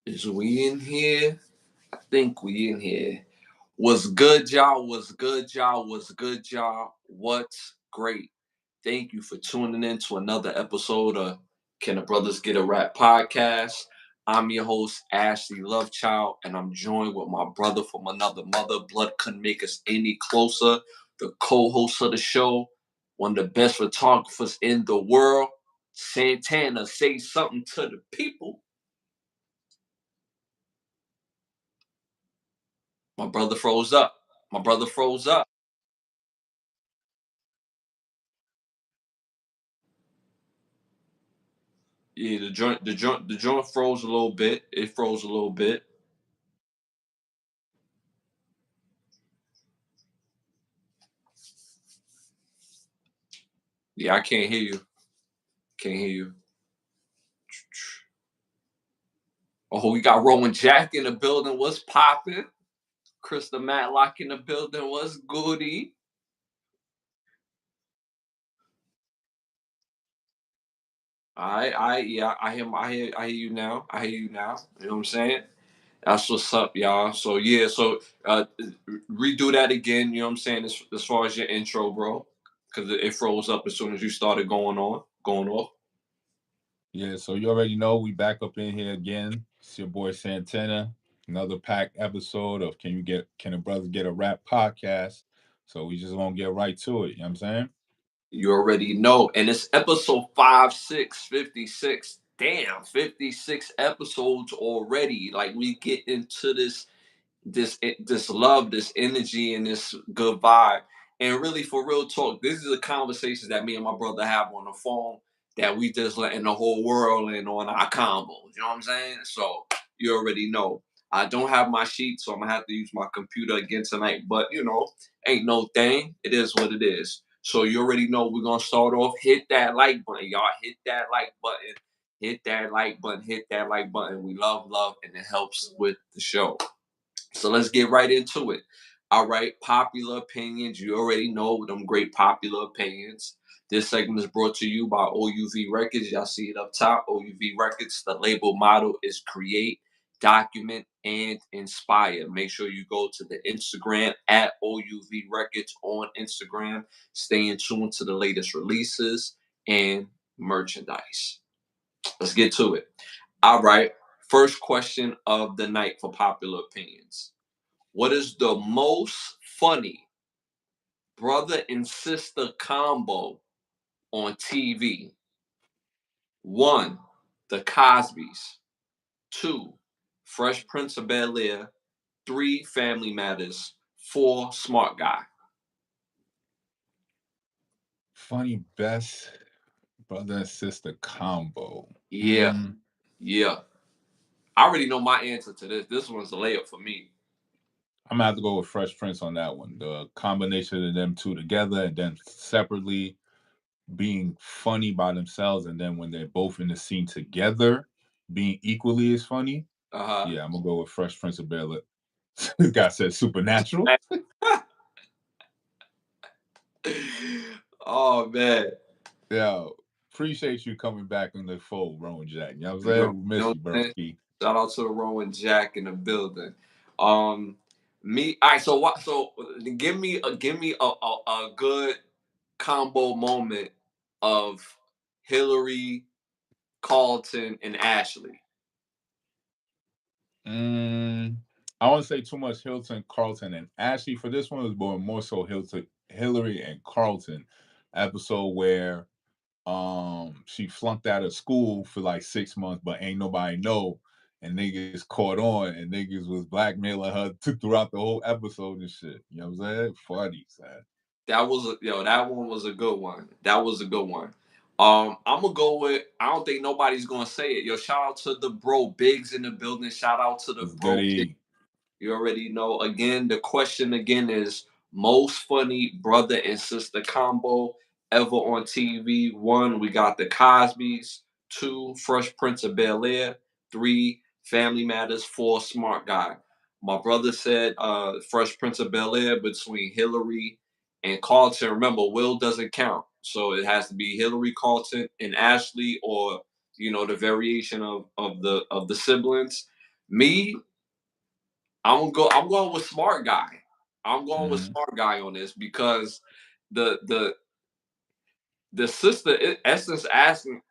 Is we in here? I think we in here. What's good, y'all? What's good, y'all? What's good, y'all? What's great? Thank you for tuning in to another episode of Can the Brothers Get a Rap podcast. I'm your host, Ashley Lovechild, and I'm joined with my brother from another mother. Blood couldn't make us any closer. The co-host of the show, one of the best photographers in the world, Santana. Say something to the people. My brother froze up. My brother froze up. Yeah, the joint froze a little bit. It froze a little bit. Yeah, I can't hear you. Can't hear you. Oh, we got Rowan Jack in the building. What's popping? Krista Matlock in the building. What's goody? Yeah, I hear you now. I hear you now. You know what I'm saying? That's what's up, y'all. So yeah, redo that again. You know what I'm saying? As far as your intro, bro, because it froze up as soon as you started going off. Yeah, so you already know we back up in here again. It's your boy Santana. Another packed episode of Can the Brothers Get a Rap podcast. So we just gonna get right to it, you know what I'm saying? You already know. And it's episode 56. Damn, 56 episodes already. Like we get into this love, this energy, and this good vibe. And really, for real talk, this is a conversation that me and my brother have on the phone that we just letting the whole world in on our combos. You know what I'm saying? So you already know. I don't have my sheet, so I'm gonna have to use my computer again tonight. But ain't no thing. It is what it is. So you already know we're gonna start off. Hit that like button, y'all. Hit that like button. Hit that like button. Hit that like button. We love, and it helps with the show. So let's get right into it. All right, popular opinions. You already know them great popular opinions. This segment is brought to you by OUV Records. Y'all see it up top. OUV Records. The label motto is create, document, and inspire. Make sure you go to the Instagram at OUV Records on Instagram. Stay in tune to the latest releases and merchandise. Let's get to it. All right. First question of the night for popular opinions. What is the most funny brother and sister combo on TV? One, The Cosbys. Two, Fresh Prince of Bel Air. Three, Family Matters. Four, Smart Guy. Funny best brother and sister combo. Yeah, Mm, yeah. I already know my answer to this. This one's a layup for me. I'm gonna have to go with Fresh Prince on that one. The combination of them two together and then separately being funny by themselves, and then when they're both in the scene together, being equally as funny. Uh Yeah, I'm gonna go with Fresh Prince of Bel Air. This guy said supernatural. huh. Oh man. Yeah, appreciate you coming back in the fold, Rowan Jack. You know what I'm You know, saying? We you know miss what you, I'm saying? Broski. Shout out to Rowan Jack in the building. Um, all right. So what? So give me a good combo moment of Hillary, Carlton, and Ashley. Mm, I don't say too much Hilton, Carlton, and Ashley. For this one, it was more so Hilton, Hillary, and Carlton episode where she flunked out of school for like 6 months, but ain't nobody know, and niggas caught on, and niggas was blackmailing her throughout the whole episode and shit. You know what I'm saying? Funny, man. That one was a good one. That was a good one. I'm gonna go with. I don't think nobody's gonna say it. Yo, shout out to the bro Biggs in the building. Shout out to the It's bro Biggs. goody. You already know. Again, the question again is most funny brother and sister combo ever on TV. One, we got the Cosbys. Two, Fresh Prince of Bel Air. Three, Family Matters. Four, Smart Guy. My brother said Fresh Prince of Bel Air between Hillary and Carlton. Remember, Will doesn't count. So it has to be Hillary, Carlton, and Ashley, or the variation of the siblings. Me, I'm going with smart guy. I'm going with Mm-hmm. smart guy on this because the the the sister asking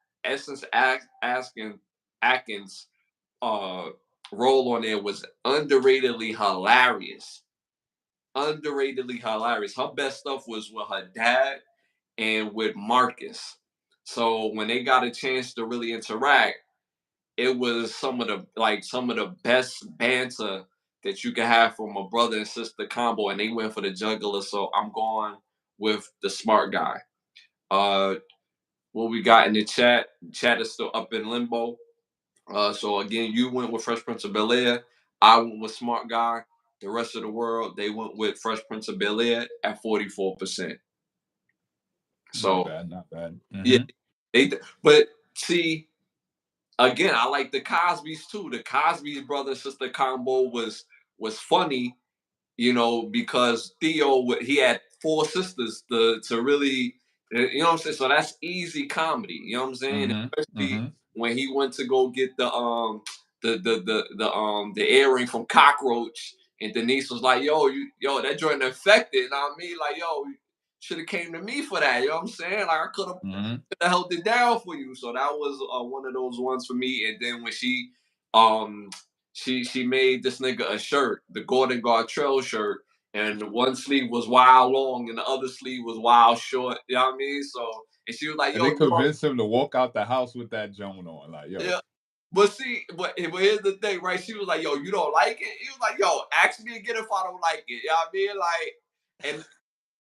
Atkins uh role on there was underratedly hilarious. Underratedly hilarious. Her best stuff was with her dad and with Marcus. So when they got a chance to really interact, it was some of the best banter that you can have from a brother and sister combo, and they went for the juggler. So I'm going with the smart guy. Uh, what we got in the chat? Chat is still up in limbo. So again, you went with Fresh Prince of Bel Air. I went with Smart Guy. The rest of the world, they went with Fresh Prince of Bel Air at 44%. Not So bad, not bad. yeah, Mm-hmm. but see, again, I like the Cosby's too. The Cosby's brother sister combo was funny, because Theo he had four sisters to really, you know what I'm saying. So that's easy comedy. You know what I'm saying, Mm-hmm. especially Mm-hmm. when he went to go get the earring from Cockroach, and Denise was like, yo, that joint infected. And I mean, like, yo, should have came to me for that. You know what I'm saying? Like I Mm-hmm. could have held it down for you. So that was one of those ones for me. And then when um she made this nigga a shirt, the Gordon Gartrell shirt, and one sleeve was wild long and the other sleeve was wild short. You know what I mean? So and she was like, And "Yo, they you know, convinced him to walk out the house with that joint on. Like, yo. yeah." But see, but here's the thing, right? She was like, "Yo, you don't like it?" He was like, "Yo, ask me again if I don't like it." You know what I mean? Like,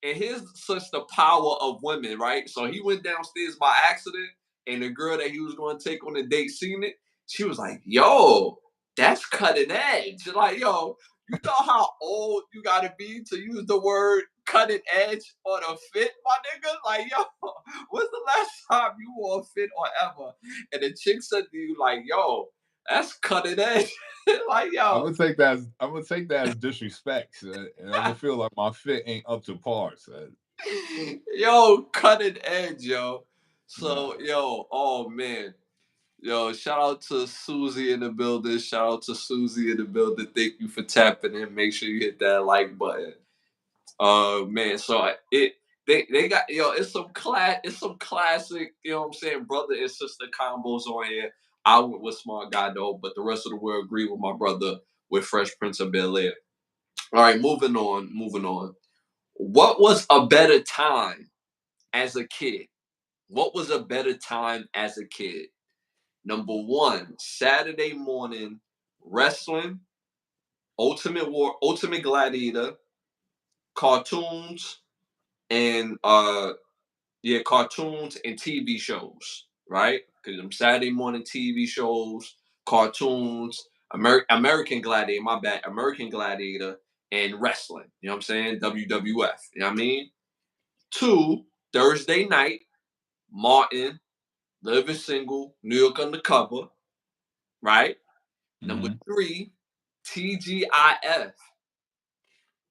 and here's such the power of women, right? So he went downstairs by accident, and the girl that he was going to take on the date seen it. She was like, "Yo, that's cutting edge." Like, yo, you know how old you gotta be to use the word cutting edge on a fit, my nigga? Like, yo, when's the last time you wore a fit or ever? And the chick said to you, like, yo, that's cutting edge. Like, yo, I'm gonna take that as disrespect, son, and I'm gonna feel like my fit ain't up to par, son. yo, cutting edge, yo. Nah. So, yo, oh man. Yo, shout out to Susie in the building. Shout out to Susie in the building. Thank you for tapping in. Make sure you hit that like button. Man, so they got it's some classic, you know what I'm saying, brother and sister combos on here. I went with Smart Guy though, but the rest of the world agree with my brother with Fresh Prince of Bel Air. All right, moving on, moving on. What was a better time as a kid? What was a better time as a kid? Number one, Saturday morning wrestling, Ultimate Gladiator, cartoons, and cartoons and TV shows, right? Because them Saturday morning TV shows, cartoons, American Gladiator, my bad, American Gladiator, and wrestling. You know what I'm saying? WWF. You know what I mean? Two, Thursday night, Martin, Living Single, New York Undercover, right? Number Mm-hmm. three, TGIF.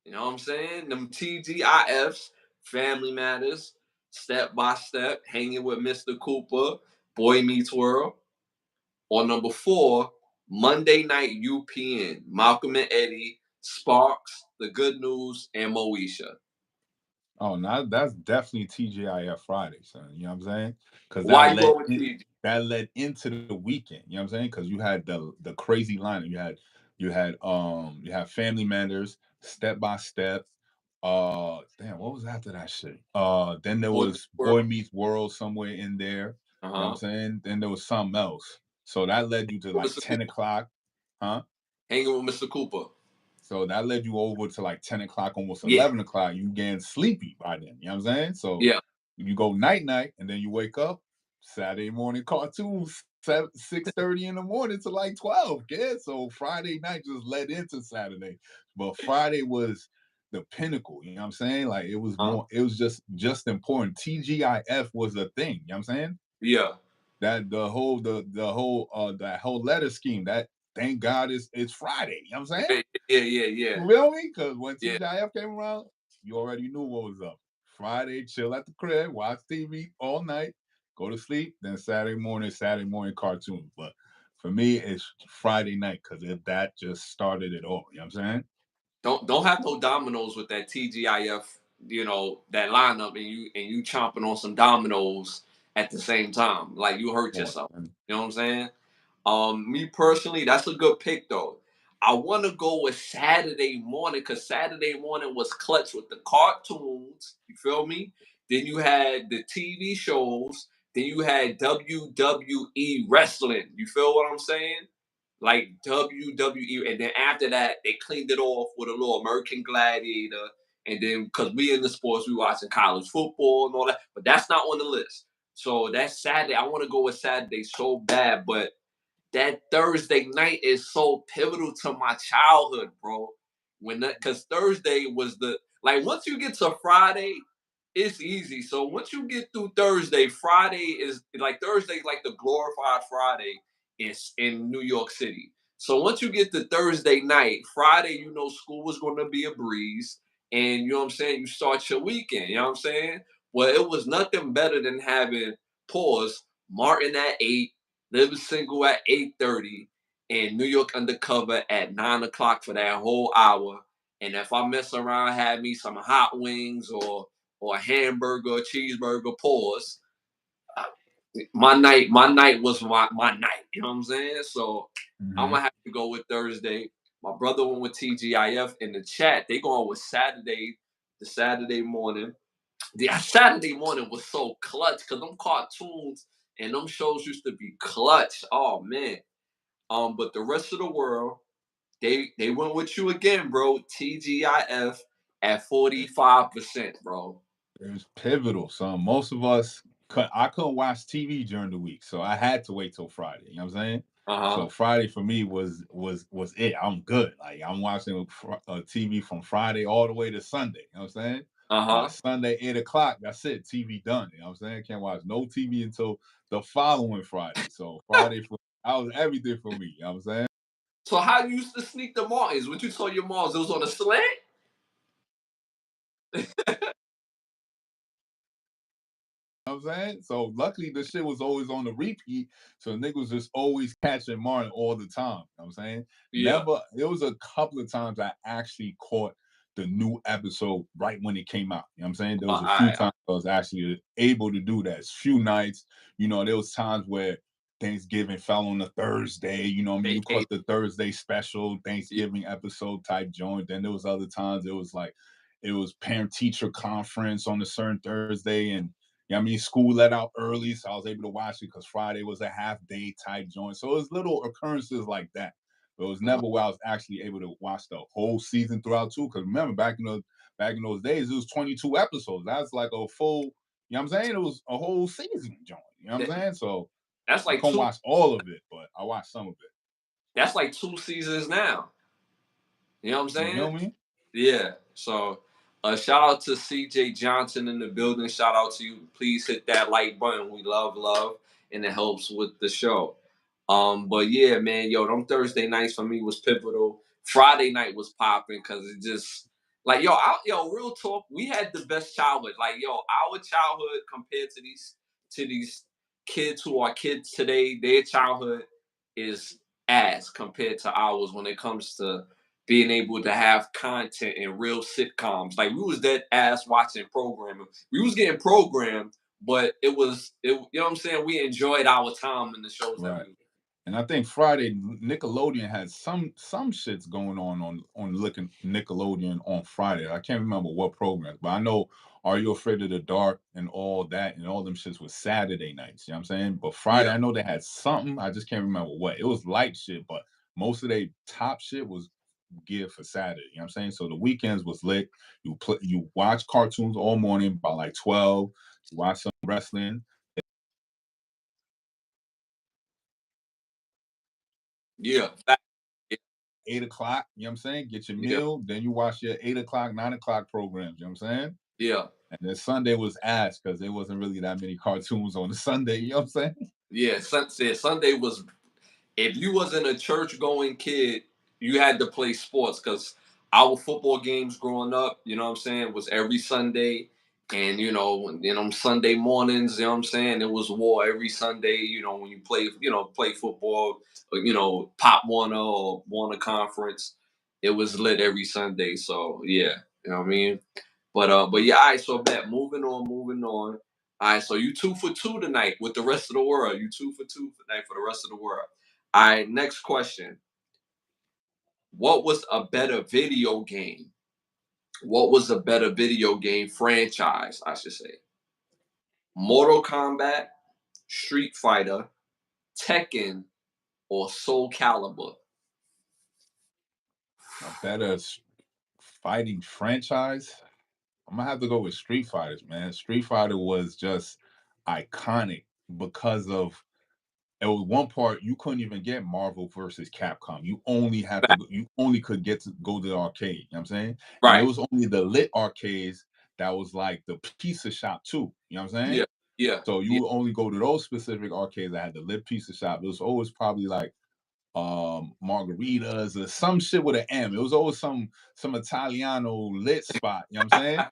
You know what I'm saying? Them TGIFs, Family Matters, Step by Step, Hanging with Mr. Cooper, Boy Meets World. Or number four, Monday Night UPN, Malcolm and Eddie, Sparks, The Good News, and Moesha. Oh, now that's definitely TGIF Friday, son. You know what I'm saying? Because Why you go with TG? that led into the weekend. You know what I'm saying? Because you had the crazy lineup. You had Family Matters, Step by Step. Damn, what was after that shit? Then there Boy Meets was Boy World. Meets World somewhere in there. You know what I'm Uh-huh. saying? Then there was something else. So that led you to like Mr. 10 Cooper. o'clock, huh? Hanging with Mr. Cooper. So that led you over to like 10 o'clock, almost Yeah. 11 o'clock. You getting sleepy by then. You know what I'm saying? So Yeah. you go night night and then you wake up Saturday morning cartoons, 6:30 in the morning to like 12. Yeah. So Friday night just led into Saturday. But Friday was the pinnacle. You know what I'm saying? Like Huh? it was just important. TGIF was a thing. You know what I'm saying? Yeah. That that whole letter scheme, that thank God it's Friday. You know what I'm saying? Yeah. Yeah. Yeah. Yeah. You feel me? Because when Yeah. TGIF came around, you already knew what was up. Friday, chill at the crib, watch TV all night, go to sleep. Then Saturday morning cartoons. But for me, it's Friday night because that just started it all. You know what I'm saying? Don't have no dominoes with that TGIF, that lineup, and you chomping on some dominoes at the same time. Like you hurt Come on, yourself. man. You know what I'm saying? Me personally, that's a good pick though. I want to go with Saturday morning because Saturday morning was clutch with the cartoons. You feel me? Then you had the TV shows. Then you had WWE wrestling. You feel what I'm saying? Like WWE, and then after that, they cleaned it off with a little American Gladiator. And then, because we in the sports, we watching college football and all that, but that's not on the list. So that's Saturday. I want to go with Saturday so bad, but that Thursday night is so pivotal to my childhood, bro. Because Thursday was once you get to Friday, it's easy. So once you get through Thursday, Friday is like Thursday, like the glorified Friday is in New York City. So once you get to Thursday night, Friday, school was going to be a breeze. And you know what I'm saying? You start your weekend, you know what I'm saying? Well, it was nothing better than having pause Martin at 8, Live Single at 8:30, and New York Undercover at 9 o'clock for that whole hour. And if I mess around, have me some hot wings or a hamburger, or cheeseburger, pause. uh, my night was my night. You know what I'm saying? So I'm Mm-hmm. gonna have to go with Thursday. My brother went with TGIF in the chat. They going with Saturday, the Saturday morning. The Saturday morning was so clutch because them cartoons and them shows used to be clutch. Oh man. But the rest of the world, they went with you again, bro. TGIF at 45%, bro. It was pivotal, son. Most of us, I couldn't watch TV during the week, so I had to wait till Friday. You know what I'm saying? Uh-huh. So Friday for me was it. I'm good. Like I'm watching TV from Friday all the way to Sunday. You know what I'm saying? By Uh-huh. Sunday 8 o'clock, that's it. TV done. You know what I'm saying? Can't watch no TV until the following Friday. So Friday for I was everything for me. You know what I'm saying? So how you used to sneak the Martins? What you told your moms? It was on a slant? You know what I'm saying? So luckily the shit was always on the repeat. So niggas just always catching Martin all the time. You know what I'm saying? Yeah. Never, it was a couple of times I actually caught the new episode right when it came out. You know what I'm saying? There was a few I times I was actually able to do that. Few nights, there was times where Thanksgiving fell on a Thursday. You know what I mean? You vacation. caught the Thursday special Yeah. Thanksgiving episode type joint. Then there was other times it was like it was parent teacher conference on a certain Thursday, and I mean, school let out early, so I was able to watch it because Friday was a half day type joint. So it was little occurrences like that. But it was Uh-huh. never where I was actually able to watch the whole season throughout too. Because remember, back in those days, it was 22 episodes. That's like a full, you know what I'm saying? It was a whole season joint. You know what I'm That- saying? So That's I like couldn't two. watch all of it, but I watched some of it. That's like 2 seasons now. You know what I'm You saying? feel me? Yeah. So shout out to CJ Johnson in the building. Shout out to you. Please hit that like button. We love, and it helps with the show. But yeah, man, yo, them Thursday nights for me was pivotal. Friday night was popping because it just like real talk. We had the best childhood. Like our childhood compared to these kids who are kids today, their childhood is ass compared to ours when it comes to being able to have content and real sitcoms. Like we was that ass watching programming. We was getting programmed, but you know what I'm saying? We enjoyed our time in the shows that Right. we. And I think Friday Nickelodeon had some shits going on looking Nickelodeon on Friday. I can't remember what programs, but I know Are You Afraid of the Dark and all that and all them shits was Saturday nights. You know what I'm saying? But Friday, Yeah. I know they had something. I just can't remember what. It was light shit, but most of their top shit was geared for Saturday. You know what I'm saying? So the weekends was lit. You watch cartoons all morning by like 12. You watch some wrestling. Yeah. Yeah. 8 o'clock, you know what I'm saying? Get your Yeah. meal, then you watch your 8 o'clock, 9 o'clock programs, you know what I'm saying? Yeah. And then Sunday was ass because there wasn't really that many cartoons on the Sunday, you know what I'm saying? Yeah. Sunday was, if you wasn't a church going kid, you had to play sports because our football games growing up, you know what I'm saying, was every Sunday. And Sunday mornings, you know what I'm saying, it was war every Sunday. When you play football, Pop Warner or Warner Conference, it was lit every Sunday. So yeah, you know what I mean. But yeah, all right. So bet moving on, moving on. All right, so you 2 for 2 tonight with the rest of the world. You 2 for 2 tonight for the rest of the world. All right, next question. What was a better video game? What was a better video game franchise, I should say? Mortal Kombat, Street Fighter, Tekken, or Soul Calibur? A better fighting franchise. I'm gonna have to go with Street Fighters, man. Street Fighter was just iconic because of it was one part you couldn't even get Marvel versus Capcom. You only had to you only could get to go to the arcade, you know what I'm saying? And it Right. was only the lit arcades that was like the pizza shop too. You know what I'm saying? Yeah. Yeah. So you Yeah. would only go to those specific arcades that had the lit pizza shop. It was always probably like margaritas or some shit with an M. It was always some Italiano lit spot, you know what I'm saying?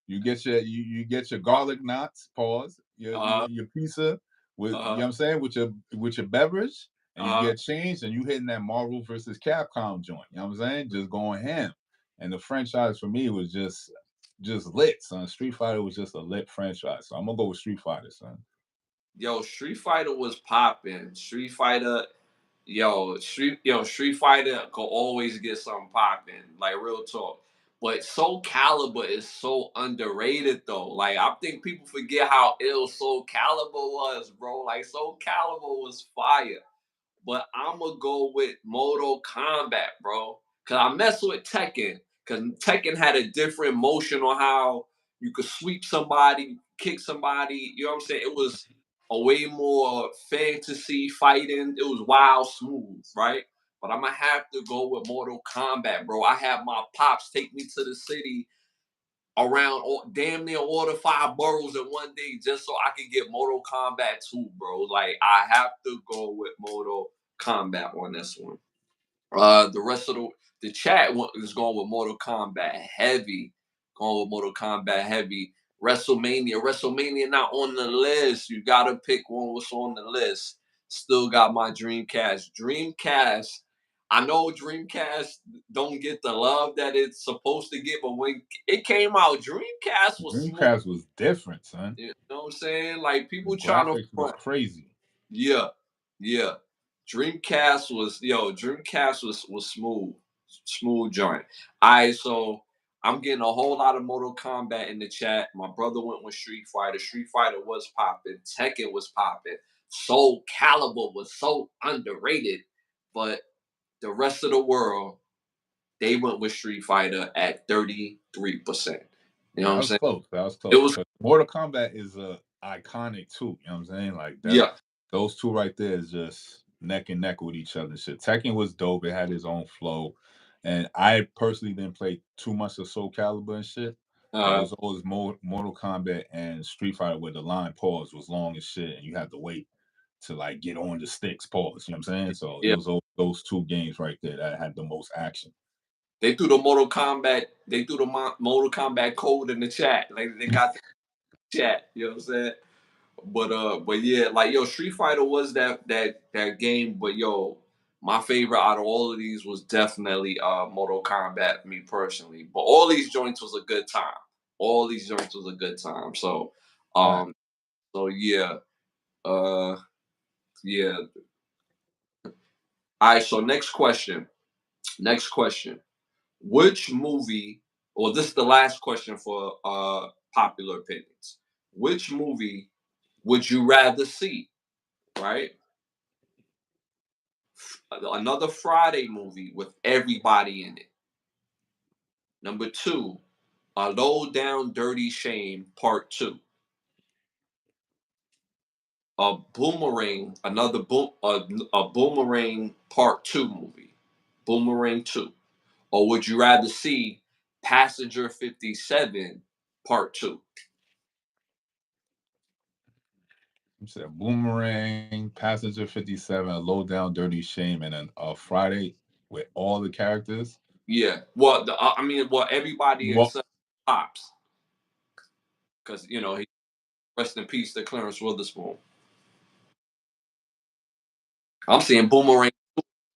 You get your garlic knots, pause, Uh. your pizza with you know Uh. what I'm saying, with your beverage, and you Uh. get changed and you hitting that Marvel versus Capcom joint. You know what I'm saying? Just going ham. And the franchise for me was just lit, son. Street Fighter was just a lit franchise. So I'm gonna go with Street Fighter, son. Yo, Street Fighter was popping. Street Fighter, Street Fighter could always get something popping. Like real talk. But Soul Calibur is so underrated though. Like I think people forget how ill Soul Calibur was, bro. Like Soul Calibur was fire. But I'm gonna go with Mortal Kombat, bro. Cause I mess with Tekken. Cause Tekken had a different motion on how you could sweep somebody, kick somebody. You know what I'm saying? It was a way more fantasy fighting. It was wild smooth, right? But I'm gonna have to go with Mortal Kombat, bro. I have my pops take me to the city around damn near all the 5 boroughs in one day just so I could get Mortal Kombat 2, bro. Like I have to go with Mortal Kombat on this one. The rest of the chat is going with Mortal Kombat heavy. Going with Mortal Kombat heavy. WrestleMania not on the list. You gotta pick one what's on the list. Still got my Dreamcast. Dreamcast. I know Dreamcast don't get the love that it's supposed to get, but when it came out, Dreamcast was smooth. Dreamcast was different, son. You know what I'm saying? Like The people trying to graphics was front. crazy. Yeah, yeah. Dreamcast was smooth, smooth joint. All right, so I'm getting a whole lot of Mortal Kombat in the chat. My brother went with Street Fighter. Street Fighter was popping. Tekken was popping. Soul Calibur was so underrated, but the rest of the world they went with Street Fighter at 33%. You know what That I'm was saying? close. That was It close. was Because Mortal Kombat is iconic too. You know what I'm saying? Like that, yeah. those two right there is just neck and neck with each other. Shit. Tekken was dope. It had its own flow. And I personally didn't play too much of Soul Calibur and shit. But it Uh, was always Mortal Kombat and Street Fighter where the line pause was long as shit and you had to wait to like get on the sticks pause. You know what I'm saying? So it yeah. was those two games right there that had the most action. They threw the Mortal Kombat. They threw the Mortal Kombat code in the chat. Like they got the chat. You know what I'm saying? But yeah, like yo, Street Fighter was that game. But yo, my favorite out of all of these was definitely Mortal Kombat. Me personally, but all these joints was a good time. All these joints was a good time. So, Fact. um, so yeah, uh, yeah. All right. So next question. Next question. Which movie, or this is the last question for popular opinions. Which movie would you rather see? Right? Another Friday movie with everybody in it. Number two, a low down dirty shame part two. A boomerang, a boomerang part two movie. Boomerang two. Or would you rather see Passenger 57 part two? You said Boomerang, Passenger 57, a Low Down Dirty Shame, and then a Friday with all the characters. Yeah. Well, everybody Well, except Pops. because he rest in peace to Clarence Witherspoon. I'm seeing Boomerang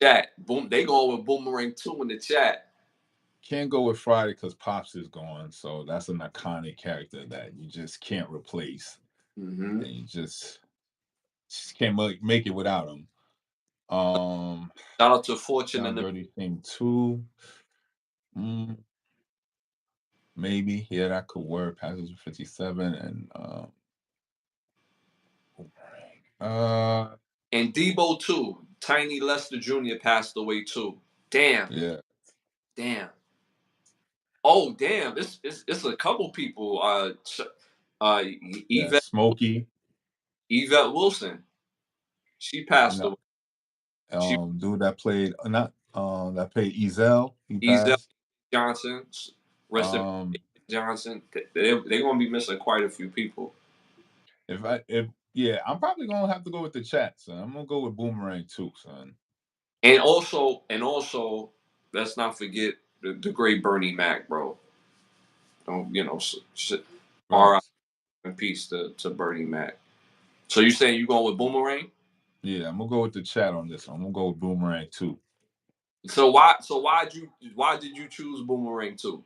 chat. Boom, they going with Boomerang 2 in the chat. Can't go with Friday because Pops is gone. So that's an iconic character that you just can't replace. Mm-hmm. And you just can't make it without him. Shout out to Fortune Down and the Dirty Thing 2. Maybe. Yeah, that could work. Passenger 57 and and Debo too. Tiny Lester Jr. passed away too. Damn. yeah. Damn. Oh damn. It's a couple people. Yeah, Yvette Smokey. Yvette Wilson. She passed No, away. She dude that played not that played Ezel, he Ezel passed. Johnson. Rest in Um, peace, Johnson. They're gonna be missing quite a few people. if yeah, I'm probably gonna have to go with the chat, son. I'm gonna go with Boomerang too, son. And also, let's not forget the great Bernie Mac, bro. Don't R. I. Facts. in peace to Bernie Mac. So you saying you going with Boomerang? Yeah, I'm gonna go with the chat on this one. I'm gonna go with Boomerang too. So why did you choose Boomerang too?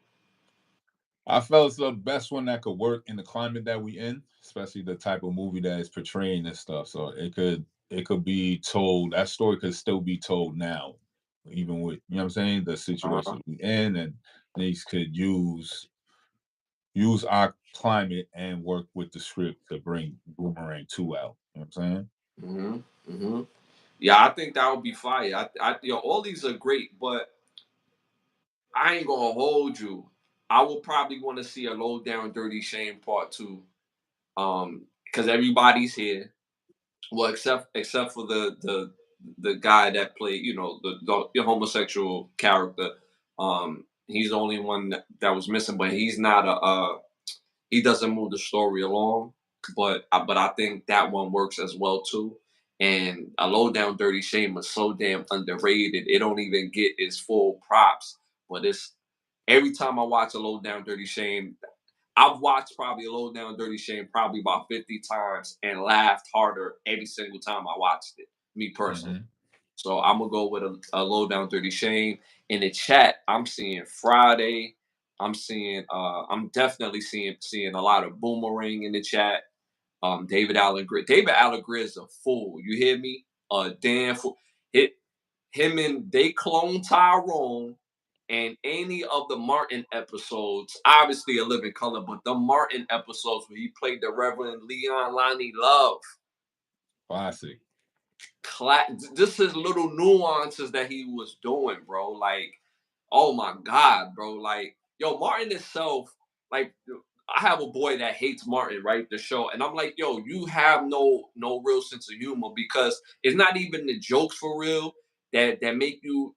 I felt it's the best one that could work in the climate that we in, especially the type of movie that is portraying this stuff. So it could be told. That story could still be told now, even with what I'm saying, the Uh-huh. situation we in, and these could use our climate and work with the script to bring Boomerang 2 out. You know what I'm saying? hmm hmm Yeah, I think that would be fire. All these are great, but I ain't gonna hold you. I will probably want to see a low down dirty shame part two. Because everybody's here. Well, except for the guy that played, the homosexual character. He's the only one that was missing, but he's not he doesn't move the story along. But I think that one works as well too. And a low down dirty shame is so damn underrated. It don't even get its full props. But it's every time I watch a low down dirty shame, I've watched probably a low down dirty shame probably about 50 times and laughed harder every single time I watched it. Me personally. Mm-hmm. So I'm gonna go with a low down dirty shame. In the chat, I'm seeing Friday. I'm definitely seeing a lot of Boomerang in the chat. David Allen Greer. David Allen Greer is a fool. You hear me? A damn fool. Hit him and they clone Tyrone and any of the Martin episodes, obviously a living color, but the Martin episodes where he played the Reverend Leon Lonnie Love. Classic. This is little nuances that he was doing, bro. Like, oh my God, bro. Like, yo, Martin itself, like, I have a boy that hates Martin, right? The show. And I'm like, yo, you have no real sense of humor because it's not even the jokes for real that make you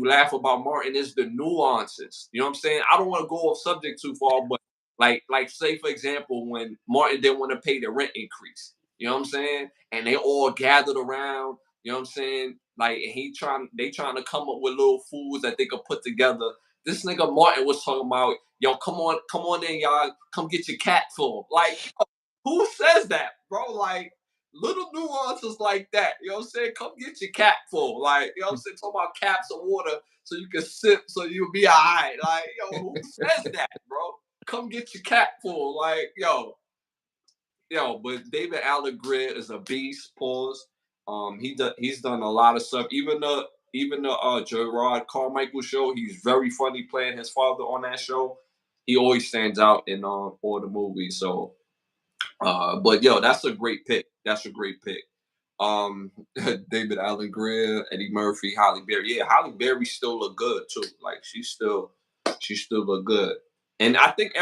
laugh about Martin. It's the nuances. You know what I'm saying? I don't want to go off subject too far, but like say for example, when Martin didn't want to pay the rent increase. You know what I'm saying? And they all gathered around. You know what I'm saying? Like they trying to come up with little fools that they could put together. This nigga Martin was talking about, yo, come on in, y'all, come get your cat full. Like, yo, who says that, bro? Like, little nuances like that. You know what I'm saying? Come get your cat full. Like, you know what I'm saying? Talk about caps of water so you can sip so you'll be all right. Like, yo, who says that, bro? Come get your cat full. Like, but David Allen Greer is a beast. Pause. He's done a lot of stuff. Even the Gerard Carmichael show. He's very funny playing his father on that show. He always stands out in all the movies. So, but yo, that's a great pick. That's a great pick. Um, David Allen Greer, Eddie Murphy, Holly Berry. Yeah, Holly Berry still look good too. Like she still look good. And I think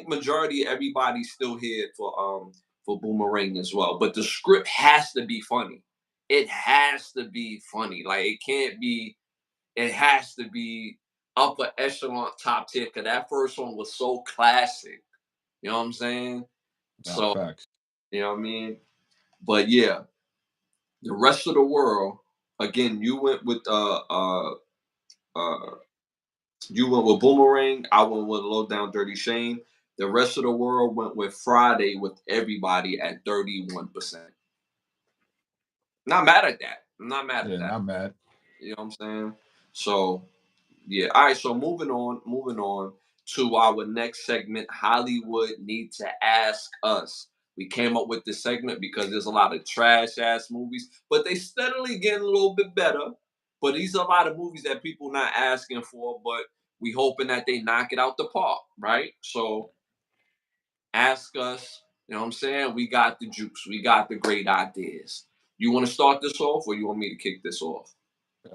majority of everybody's still here for Boomerang as well. But the script has to be funny. It has to be funny. Like it can't be. It has to be upper echelon top tier. Cause that first one was so classic. You know what I'm saying? Nah, So facts. you know what I mean. But yeah, the rest of the world, again, uh you went with Boomerang, I went with Low Down Dirty Shame. The rest of the world went with Friday with everybody at 31%. Not mad at that. I'm not mad at Yeah, that. not mad. You know what I'm saying? So yeah. All right. So moving on to our next segment. Hollywood need to ask us. We came up with this segment because there's a lot of trash ass movies, but they steadily getting a little bit better. But these are a lot of movies that people not asking for, but we hoping that they knock it out the park, right? So ask us. You know what I'm saying? We got the juice. We got the great ideas. You want to start this off, or you want me to kick this off?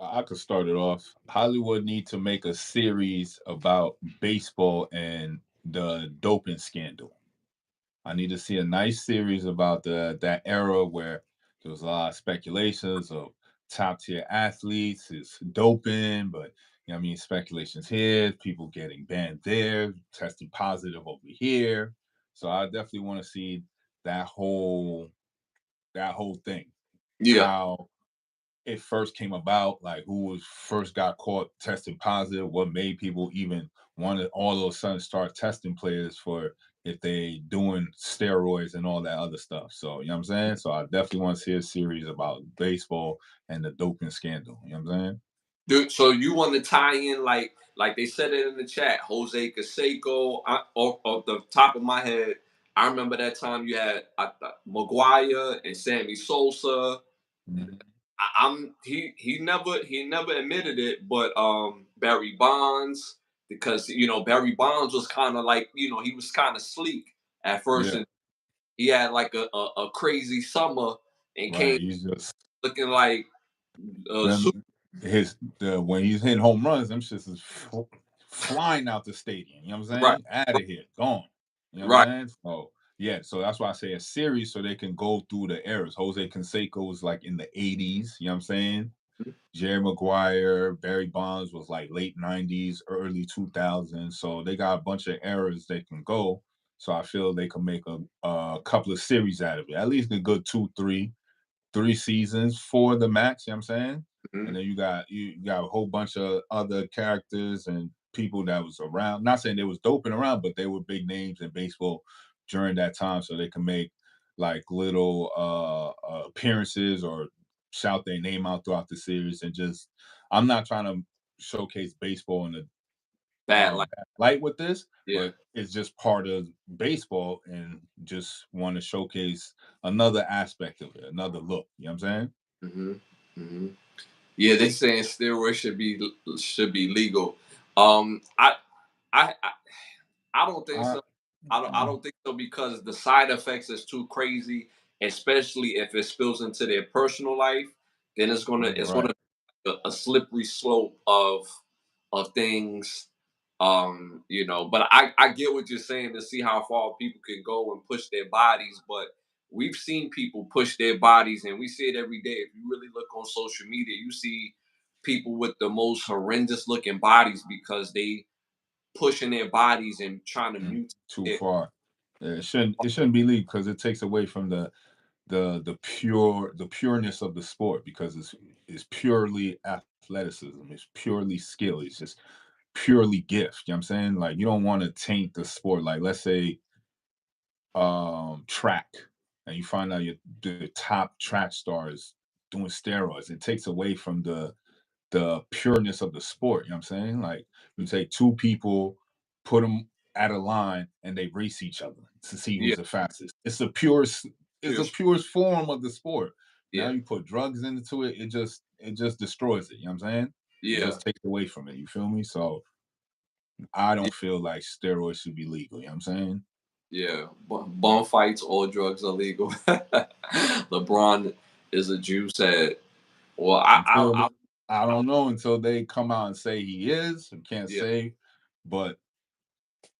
I could start it off. Hollywood need to make a series about baseball and the doping scandal. I need to see a nice series about the that era where there was a lot of speculations of top tier athletes is doping, but you know what I mean, speculations here, people getting banned there, testing positive over here. So I definitely want to see that whole that whole thing. Yeah. How it first came about, like who was first got caught testing positive, what made people even want to all of a sudden start testing players for if they doing steroids and all that other stuff. So you know what I'm saying? So I definitely want to see a series about baseball and the doping scandal. You know what I'm saying? Dude, so you want to tie in like they said it in the chat, Jose Canseco. Off the top of my head, I remember that time you had Maguire and Sammy Sosa. Mhm. He never admitted it, but Barry Bonds, because Barry Bonds was kind of like, he was kind of sleek at first, Yeah, and he had like a crazy summer and came right. He's just looking like super. them his the when he's hitting home runs, them shits is flying out the stadium. You know what I'm Right, saying? Out of here, gone. You know what right. I'm saying? So yeah, so that's why I say a series so they can go through the eras. Jose Canseco was like in the 80s, you know what I'm saying? Jerry Maguire, Barry Bonds was like late 90s, early 2000s. So they got a bunch of eras they can go. So I feel they can make a couple of series out of it. At least a good two, three seasons for the max, you know what I'm saying? And Mhm. then you got a whole bunch of other characters and people that was around. Not saying they was doping around, but they were big names in baseball during that time, so they can make like little appearances or shout their name out throughout the series. And just I'm not trying to showcase baseball in a Bad, like, bad light with this, yeah. but it's just part of baseball and just want to showcase another aspect of it, another look. You know what I'm saying? Hmm. Hmm. Yeah, they saying steroids should be legal. Um, I, I I don't think I, so. I don't think so because the side effects is too crazy, especially if it spills into their personal life. Then it's gonna right. be a slippery slope of things. But I get what you're saying to see how far people can go and push their bodies, but we've seen people push their bodies, and we see it every day. If you really look on social media, you see people with the most horrendous looking bodies because they pushing their bodies and trying to mutate Too it. far. Yeah, it shouldn't be league because it takes away from the pureness of the sport because it's purely athleticism. It's purely skill. It's just purely gift. You know what I'm saying? Like you don't want to taint the sport. Like let's say track and you find out the top track stars doing steroids, it takes away from the pureness of the sport. You know what I'm saying? Like you take two people, put them at a line, and they race each other to see Yeah, who's the fastest. It's the pure, purest form of the sport. Now yeah, you put drugs into it, it just destroys it. You know what I'm saying? It yeah, just takes away from it. You feel me? So I yeah, don't feel like steroids should be legal. You know what I'm saying? yeah. Bum fights, all drugs are legal. LeBron is a Jew said. Well, Until I don't know until they come out and say he is. I can't yeah, say, but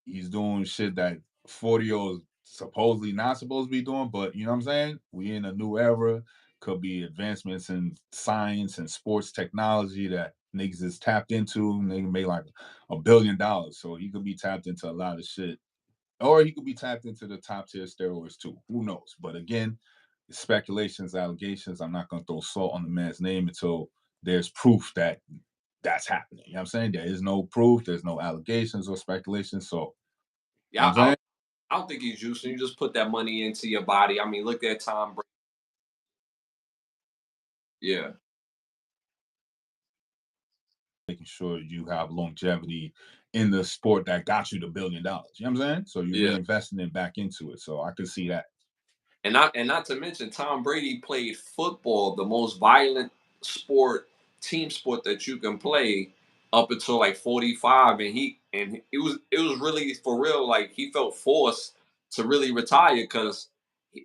he's doing shit that 40 year olds supposedly not supposed to be doing. But you know what I'm saying? We in a new era. Could be advancements in science and sports technology that niggas is tapped into. Nigga made like $1 billion, so he could be tapped into a lot of shit, or he could be tapped into the top tier steroids too. Who knows? But again, speculations, allegations. I'm not gonna throw salt on the man's name until there's proof that that's happening. You know what I'm saying? There is no proof, there's no allegations or speculation. So, you know what yeah. I'm saying? I don't think he's juicing. You just put that money into your body. I mean, look at Tom Brady. Yeah, making sure you have longevity in the sport that got you the $1 billion. You know what I'm saying? So you're yeah. reinvesting it back into it. So I could see that. And not to mention Tom Brady played football, the most violent sport, team sport that you can play up until like 45, and it was really for real, like he felt forced to really retire because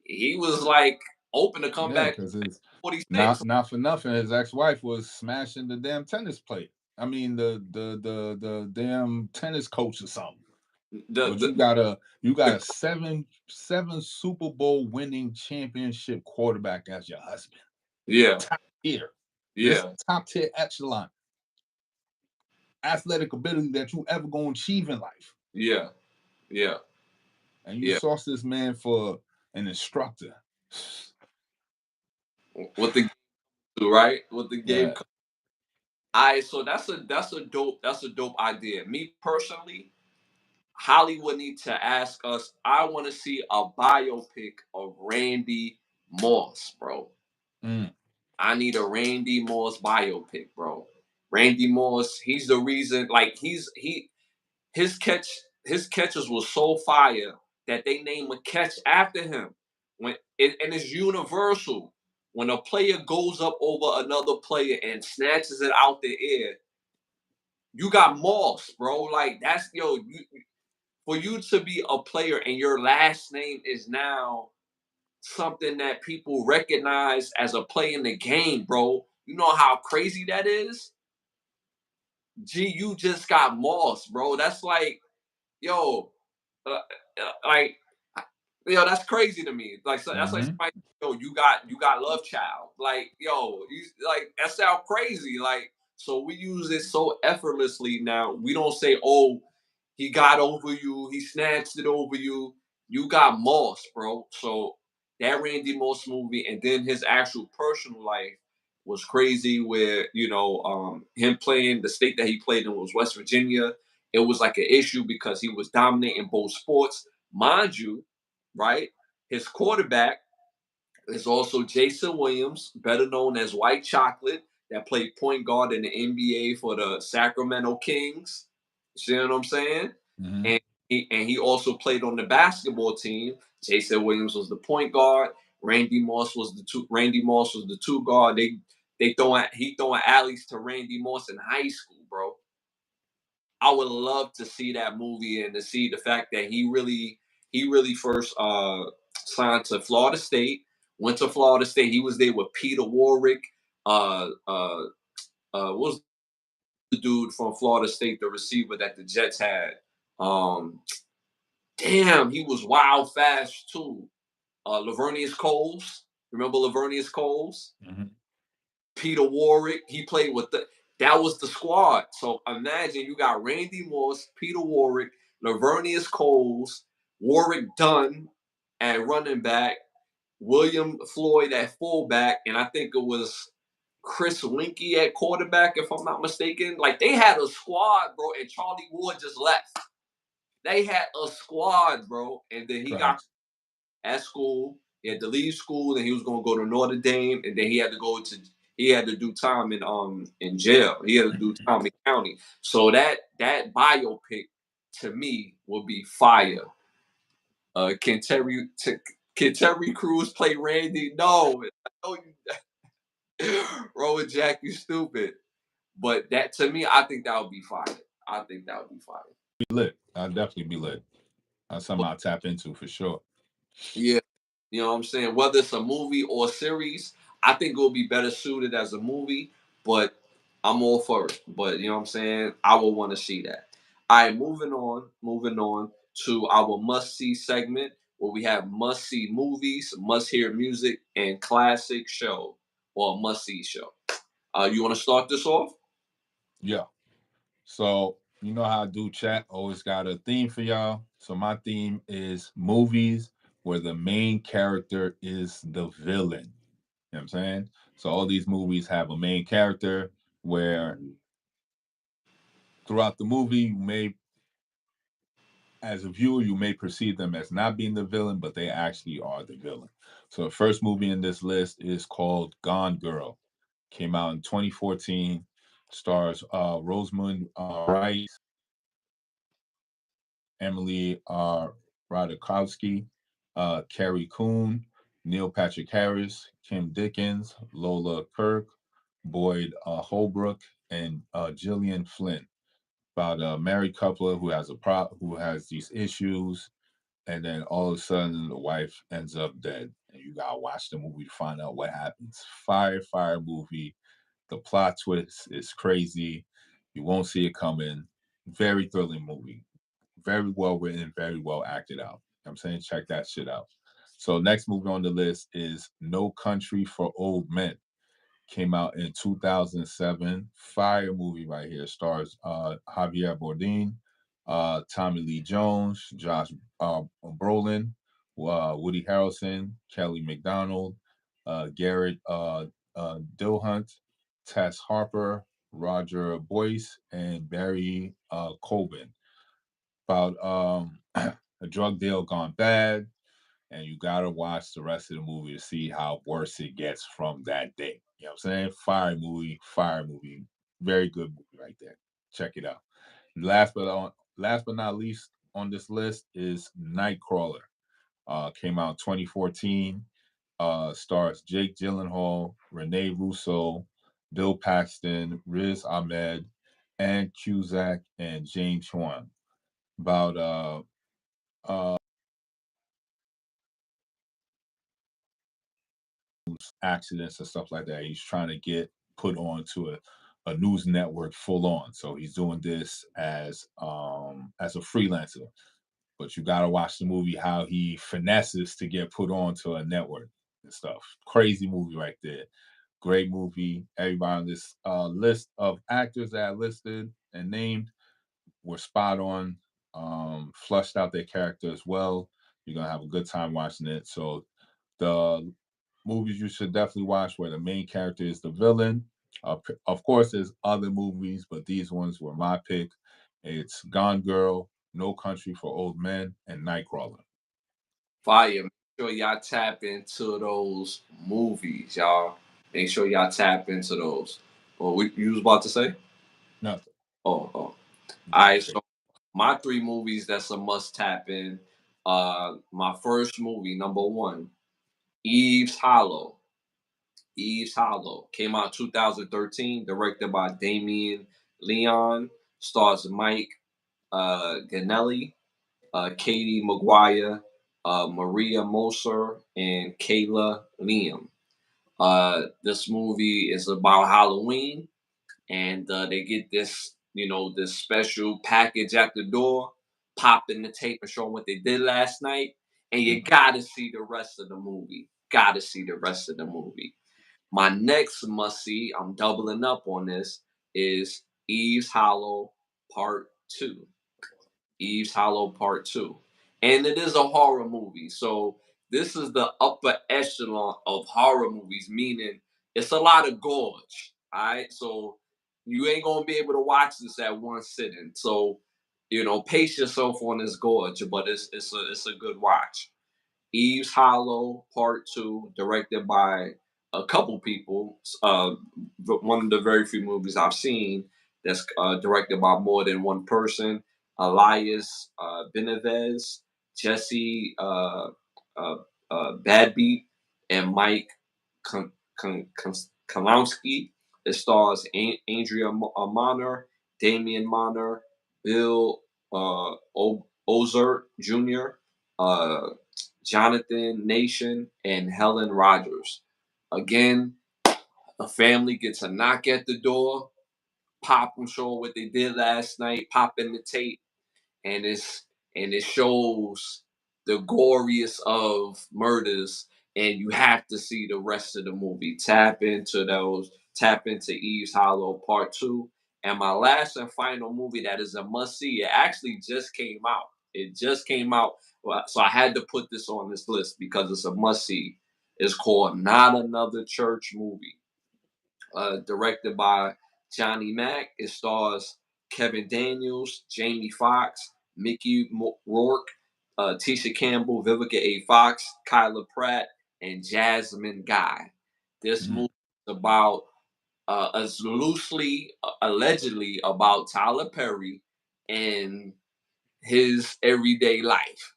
he was like open to come Yeah, back because it's 46. not for nothing. His ex-wife was smashing the damn tennis plate. I mean the damn tennis coach or something. But The you got the a seven Super Bowl winning championship quarterback as your husband. yeah, Top tier. This yeah, top tier echelon athletic ability that you ever gonna achieve in life. yeah, yeah, And you yeah. sauce this man for an instructor. What the right? What the game. Yeah. I so that's a dope idea. Me personally, Hollywood need to ask us. I want to see a biopic of Randy Moss, bro. Mm. I need a Randy Moss biopic, bro. Randy Moss, he's the reason. Like his catch his catches was so fire that they name a catch after him. And it's universal. When a player goes up over another player and snatches it out the air, you got Moss, bro. Like that's for you to be a player and your last name is now something that people recognize as a play in the game, bro. You know how crazy that is? Gee, you just got Moss, bro. That's like, yo, like, that's crazy to me. Like, so that's like Mm-hmm. somebody, yo, you got Lovechild. Like, yo, you like that sound crazy. Like, so we use it so effortlessly now. We don't say, oh, he got over you, he snatched it over you. You got Moss, bro. So that Randy Moss movie, and then his actual personal life was crazy. Where him playing the state that he played in was West Virginia. It was like an issue because he was dominating both sports, mind you. Right, his quarterback is also Jason Williams, better known as White Chocolate, that played point guard in the NBA for the Sacramento Kings. You see what I'm saying? Mm-hmm. And he also played on the basketball team. Jason Williams was the point guard. Randy Moss was the two guard. He throwing alleys to Randy Moss in high school, bro. I would love to see that movie and to see the fact that he really first signed to Florida State, went to Florida State. He was there with Peter Warwick. What was the dude from Florida State, the receiver that the Jets had? Um, damn, he was wild fast too. Lavernius Coles. Remember Lavernius Coles? Mm-hmm. Peter Warwick. He played with that was the squad. So imagine you got Randy Moss, Peter Warwick, Lavernius Coles, Warwick Dunn at running back, William Floyd at fullback, and I think it was Chris Winkie at quarterback, if I'm not mistaken. Like they had a squad, bro, and Charlie Ward just left. They had a squad, bro, and then he got Facts. at school. He had to leave school, and he was going to go to Notre Dame, and then he had to do time in jail. He had to do time in county. So that biopic to me will be fire. Uh, can Terry can Terry Crews play Randy? No, I know you, Rowan Jack, you stupid. But that to me, I think that would be fire. I think that would be fire. Be lit. I'll definitely be lit. That's something I'll tap into for sure. Yeah. You know what I'm saying? Whether it's a movie or a series, I think it will be better suited as a movie, but I'm all for it. But you know what I'm saying? I will want to see that. All right, moving on to our must see segment where we have must see movies, must hear music, and classic show or must see show. You want to start this off? Yeah. So you know how I do chat. Always got a theme for y'all. So my theme is movies where the main character is the villain. You know what I'm saying? So all these movies have a main character where throughout the movie you may as a viewer, you may perceive them as not being the villain, but they actually are the villain. So the first movie in this list is called Gone Girl. Came out in 2014. Stars Rosamund Rice, Emily Ratajkowski, Carrie Coon, Neil Patrick Harris, Kim Dickens, Lola Kirk, Boyd Holbrook, and Gillian Flynn. About a married couple who has these issues, and then all of a sudden the wife ends up dead, and you gotta watch the movie to find out what happens. Fire movie. The plot twist is crazy. You won't see it coming. Very thrilling movie. Very well written, very well acted out. I'm saying check that shit out. So next movie on the list is No Country for Old Men. Came out in 2007. Fire movie right here. Stars Javier Bardem, Tommy Lee Jones, Josh Brolin, Woody Harrelson, Kelly McDonald, Garrett Dilhunt, Tess Harper, Roger Boyce, and Barry Colvin. About a drug deal gone bad, and you gotta watch the rest of the movie to see how worse it gets from that day. You know what I'm saying? Fire movie, very good movie right there. Check it out. Last but not least on this list is Nightcrawler. Came out 2014. Stars Jake Gyllenhaal, Renee Russo, Bill Paxton, Riz Ahmed, and Cusack and James Hwan. About uh accidents and stuff like that. He's trying to get put on to a news network full on. So he's doing this as a freelancer. But you gotta watch the movie how he finesses to get put on to a network and stuff. Crazy movie right there. Great movie. Everybody on this list of actors that I listed and named were spot on. Flushed out their character as well. You're gonna have a good time watching it. So the movies you should definitely watch where the main character is the villain. Of course, there's other movies, but these ones were my pick. It's Gone Girl, No Country for Old Men, and Nightcrawler. Fire. Make sure y'all tap into those movies, y'all. Make sure y'all tap into those. What you was about to say? Nothing. Oh. All Nothing right. crazy. So my three movies that's a must tap in. My first movie, number one, Eve's Hollow. Eve's Hollow came out 2013, directed by Damien Leon. Stars Mike Ganelli, Katie Maguire, Maria Moser, and Kayla Liam. This movie is about Halloween, and they get this, this special package at the door, popping the tape and showing what they did last night, and you Mhm. gotta see the rest of the movie. Gotta see the rest of the movie. My next must see, I'm doubling up on this, is Eve's Hollow Part 2. Eve's Hollow Part 2. And it is a horror movie. So this is the upper echelon of horror movies, meaning it's a lot of gorge. All right. So you ain't gonna be able to watch this at one sitting. So, pace yourself on this gorge, but it's a good watch. Eve's Hollow Part 2, directed by a couple people. One of the very few movies I've seen that's directed by more than one person. Elias Benavides, Jesse uh, Badbeat, and Mike Kalowski. It stars Andrea Monner, Damian Monner, Bill Ozert Jr., uh, Jonathan Nation, and Helen Rogers. Again, a family gets a knock at the door, pop them, show what they did last night, pop in the tape, and it shows the goriest of murders, and you have to see the rest of the movie. Tap into Eve's Hollow Part 2. And my last and final movie that is a must see, it actually just came out. It just came out. So I had to put this on this list because it's a must see. It's called Not Another Church Movie, directed by Johnny Mack. It stars Kevin Daniels, Jamie Foxx, Mickey Rourke, Tisha Campbell, Vivica A. Fox, Kyla Pratt, and Jasmine Guy. This Mm. movie is about as loosely, allegedly, about Tyler Perry and his everyday life.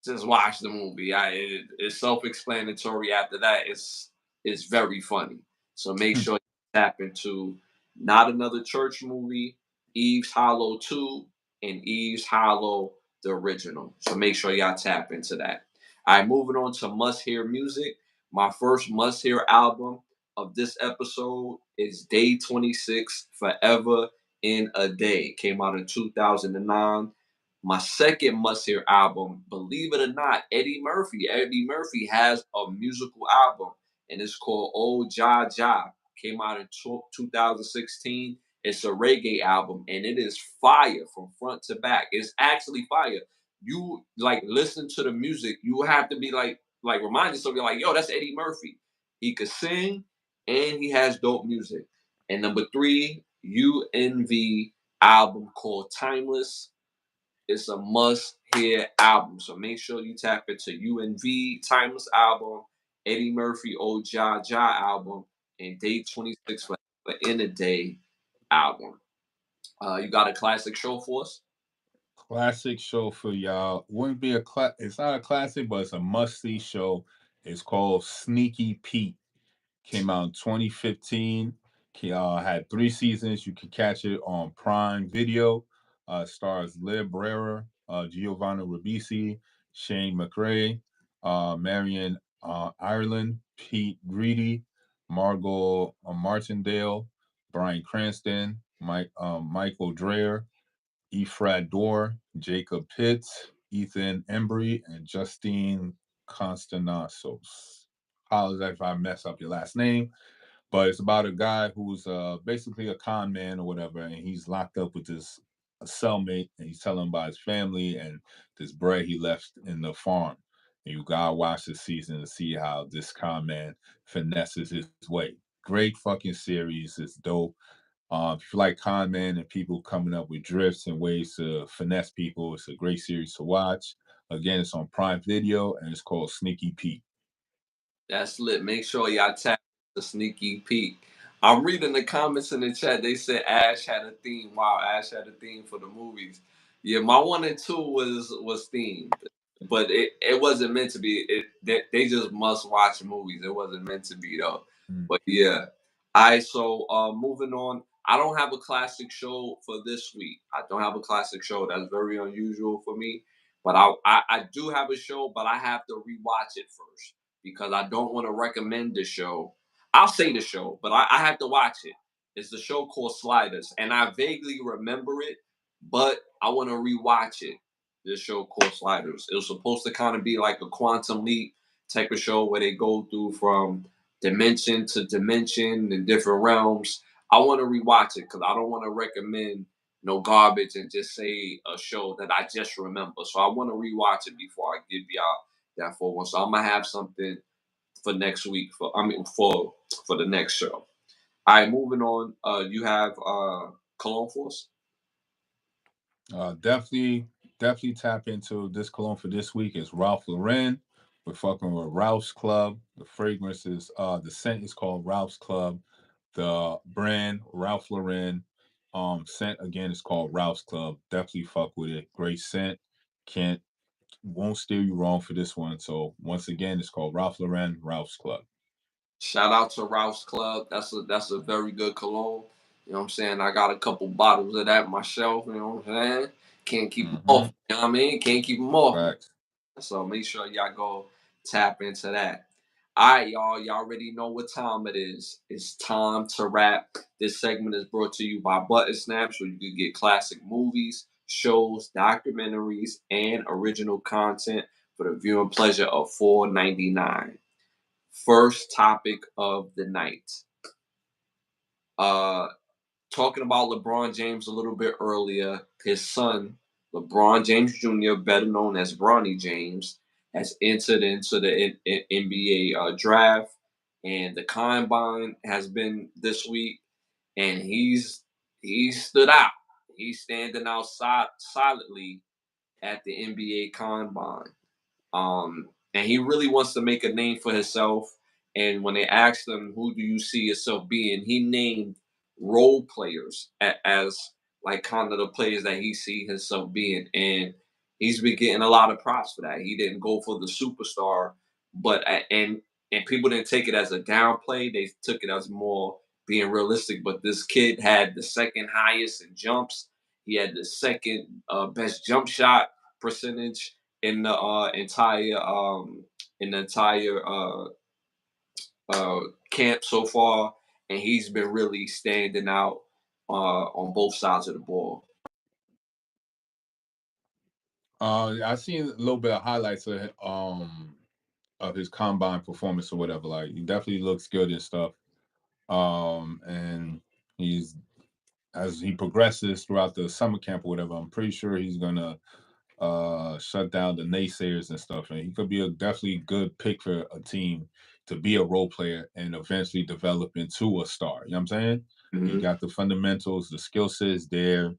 Just watch the movie. It's self-explanatory. After that, it's very funny. So make sure you tap into Not Another Church Movie, Eve's Hollow 2, and Eve's Hollow the original. So make sure y'all tap into that. All right, moving on to must hear music. My first must hear album of this episode is Day 26 Forever in a Day. Came out in 2009. My second must hear album, believe it or not, Eddie Murphy. Eddie Murphy has a musical album, and it's called Old Ja Ja. Came out in 2016. It's a reggae album, and it is fire from front to back. It's actually fire. You like listen to the music, you have to be like remind yourself, you're like, yo, that's Eddie Murphy. He could sing and he has dope music. And number three, UNV album called Timeless. It's a must hear album. So make sure you tap into UNV Timeless album, Eddie Murphy Old Ja Ja album, and Day 26 for In a Day album. You got a classic show for us? Classic show for y'all. Wouldn't be it's not a classic, but it's a must-see show. It's called Sneaky Pete. Came out in 2015. Had 3 seasons. You can catch it on Prime Video. Stars Liv Brera, Giovanna Ribisi, Shane McRae, Marion Ireland, Pete Greedy, Margot Martindale, Brian Cranston, Michael Dreyer, Efrad Dorr, Jacob Pitts, Ethan Embry, and Justine Constanasos. Apologize if I mess up your last name, but it's about a guy who's basically a con man or whatever, and he's locked up with this a cellmate, and he's telling him about his family and this bread he left in the farm. And you gotta watch this season to see how this con man finesses his way. Great fucking series. It's dope. If you like con men and people coming up with drifts and ways to finesse people, it's a great series to watch. Again, it's on Prime Video and it's called Sneaky Pete. That's lit. Make sure y'all tap the sneaky peek. I'm reading the comments in the chat. They said Ash had a theme. Wow, Ash had a theme for the movies. Yeah, my 1 and 2 was themed, but it wasn't meant to be. They just must watch movies. It wasn't meant to be though. Mm. But yeah, I so moving on. I don't have a classic show for this week. I don't have a classic show. That's very unusual for me. But I do have a show, but I have to rewatch it first because I don't want to recommend the show. I'll say the show, but I have to watch it. It's the show called Sliders, and I vaguely remember it, but I want to rewatch it. This show called Sliders. It was supposed to kind of be like a quantum leap type of show where they go through from dimension to dimension in different realms. I want to rewatch it because I don't want to recommend no garbage and just say a show that I just remember. So I want to rewatch it before I give y'all that full one. So I'm gonna have something for next week for the next show. All right, moving on. You have Cologne Force. Definitely tap into this cologne for this week is Ralph Lauren. We're fucking with Ralph's Club. The fragrance is the scent is called Ralph's Club. The brand Ralph Lauren scent again is called Ralph's Club. Definitely fuck with it. Great scent. Can't won't steer you wrong for this one. So once again, it's called Ralph Lauren, Ralph's Club. Shout out to Ralph's Club. That's a very good cologne. You know what I'm saying? I got a couple bottles of that myself. You know what I'm saying? Can't keep them off. Mm-hmm. You know what I mean? Can't keep them off. Facts. So make sure y'all go tap into that. All right, y'all. Y'all already know what time it is. It's time to wrap. This segment is brought to you by Button Snaps, where you can get classic movies, shows, documentaries, and original content for the viewing pleasure of $4.99. First topic of the night. Uh, Talking about LeBron James a little bit earlier, his son, LeBron James Jr., better known as Bronny James, has entered into the NBA draft, and the combine has been this week, and he's stood out. He's standing outside solidly at the NBA Combine. And he really wants to make a name for himself. And when they asked him, "Who do you see yourself being?" he named role players as like kind of the players that he see himself being. And he's been getting a lot of props for that. He didn't go for the superstar, but and people didn't take it as a downplay. They took it as more being realistic. But this kid had the second highest in jumps. He had the second best jump shot percentage in the entire camp so far, and he's been really standing out on both sides of the ball. I seen a little bit of highlights of his combine performance or whatever. Like he definitely looks good and stuff. And he's as he progresses throughout the summer camp or whatever, I'm pretty sure he's gonna shut down the naysayers and stuff. And he could be a definitely good pick for a team to be a role player and eventually develop into a star. You know what I'm saying? He Hmm. got the fundamentals, the skill set is there,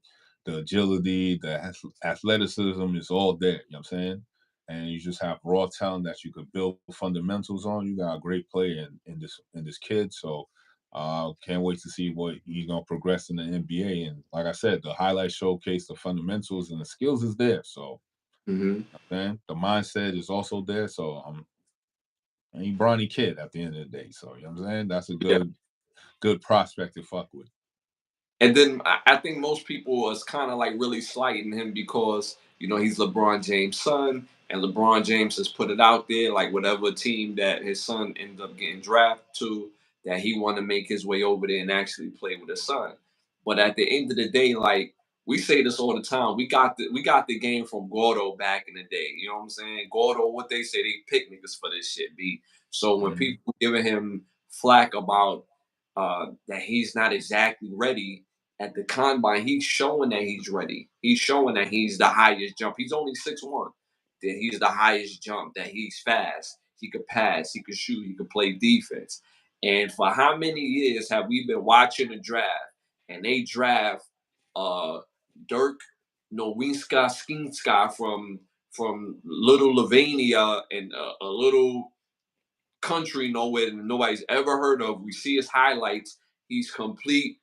the agility, the athleticism is all there. You know what I'm saying? And you just have raw talent that you could build fundamentals on. You got a great player in this kid. So can't wait to see what he's gonna progress in the NBA. And like I said, the highlight showcase the fundamentals and the skills is there. So Hmm. man, the mindset is also there. So and he brawny kid at the end of the day. So you know what I'm saying? That's a good prospect to fuck with. And then I think most people is kind of like really slighting him because he's LeBron James' son, and LeBron James has put it out there like whatever team that his son ended up getting drafted to, that he want to make his way over there and actually play with his son. But at the end of the day, like we say this all the time, we got the game from Gordo back in the day. You know what I'm saying? Gordo, what they say, they pick niggas for this shit, B. So when Mhm. people giving him flack about that he's not exactly ready at the combine, he's showing that he's ready. He's showing that he's the highest jump. He's only 6'1". That he's the highest jump, that he's fast. He could pass, he could shoot, he could play defense. And for how many years have we been watching the draft and they draft uh Dirk Nowinska Skinska from little Livonia and a little country nowhere nobody's ever heard of. We see his highlights. He's complete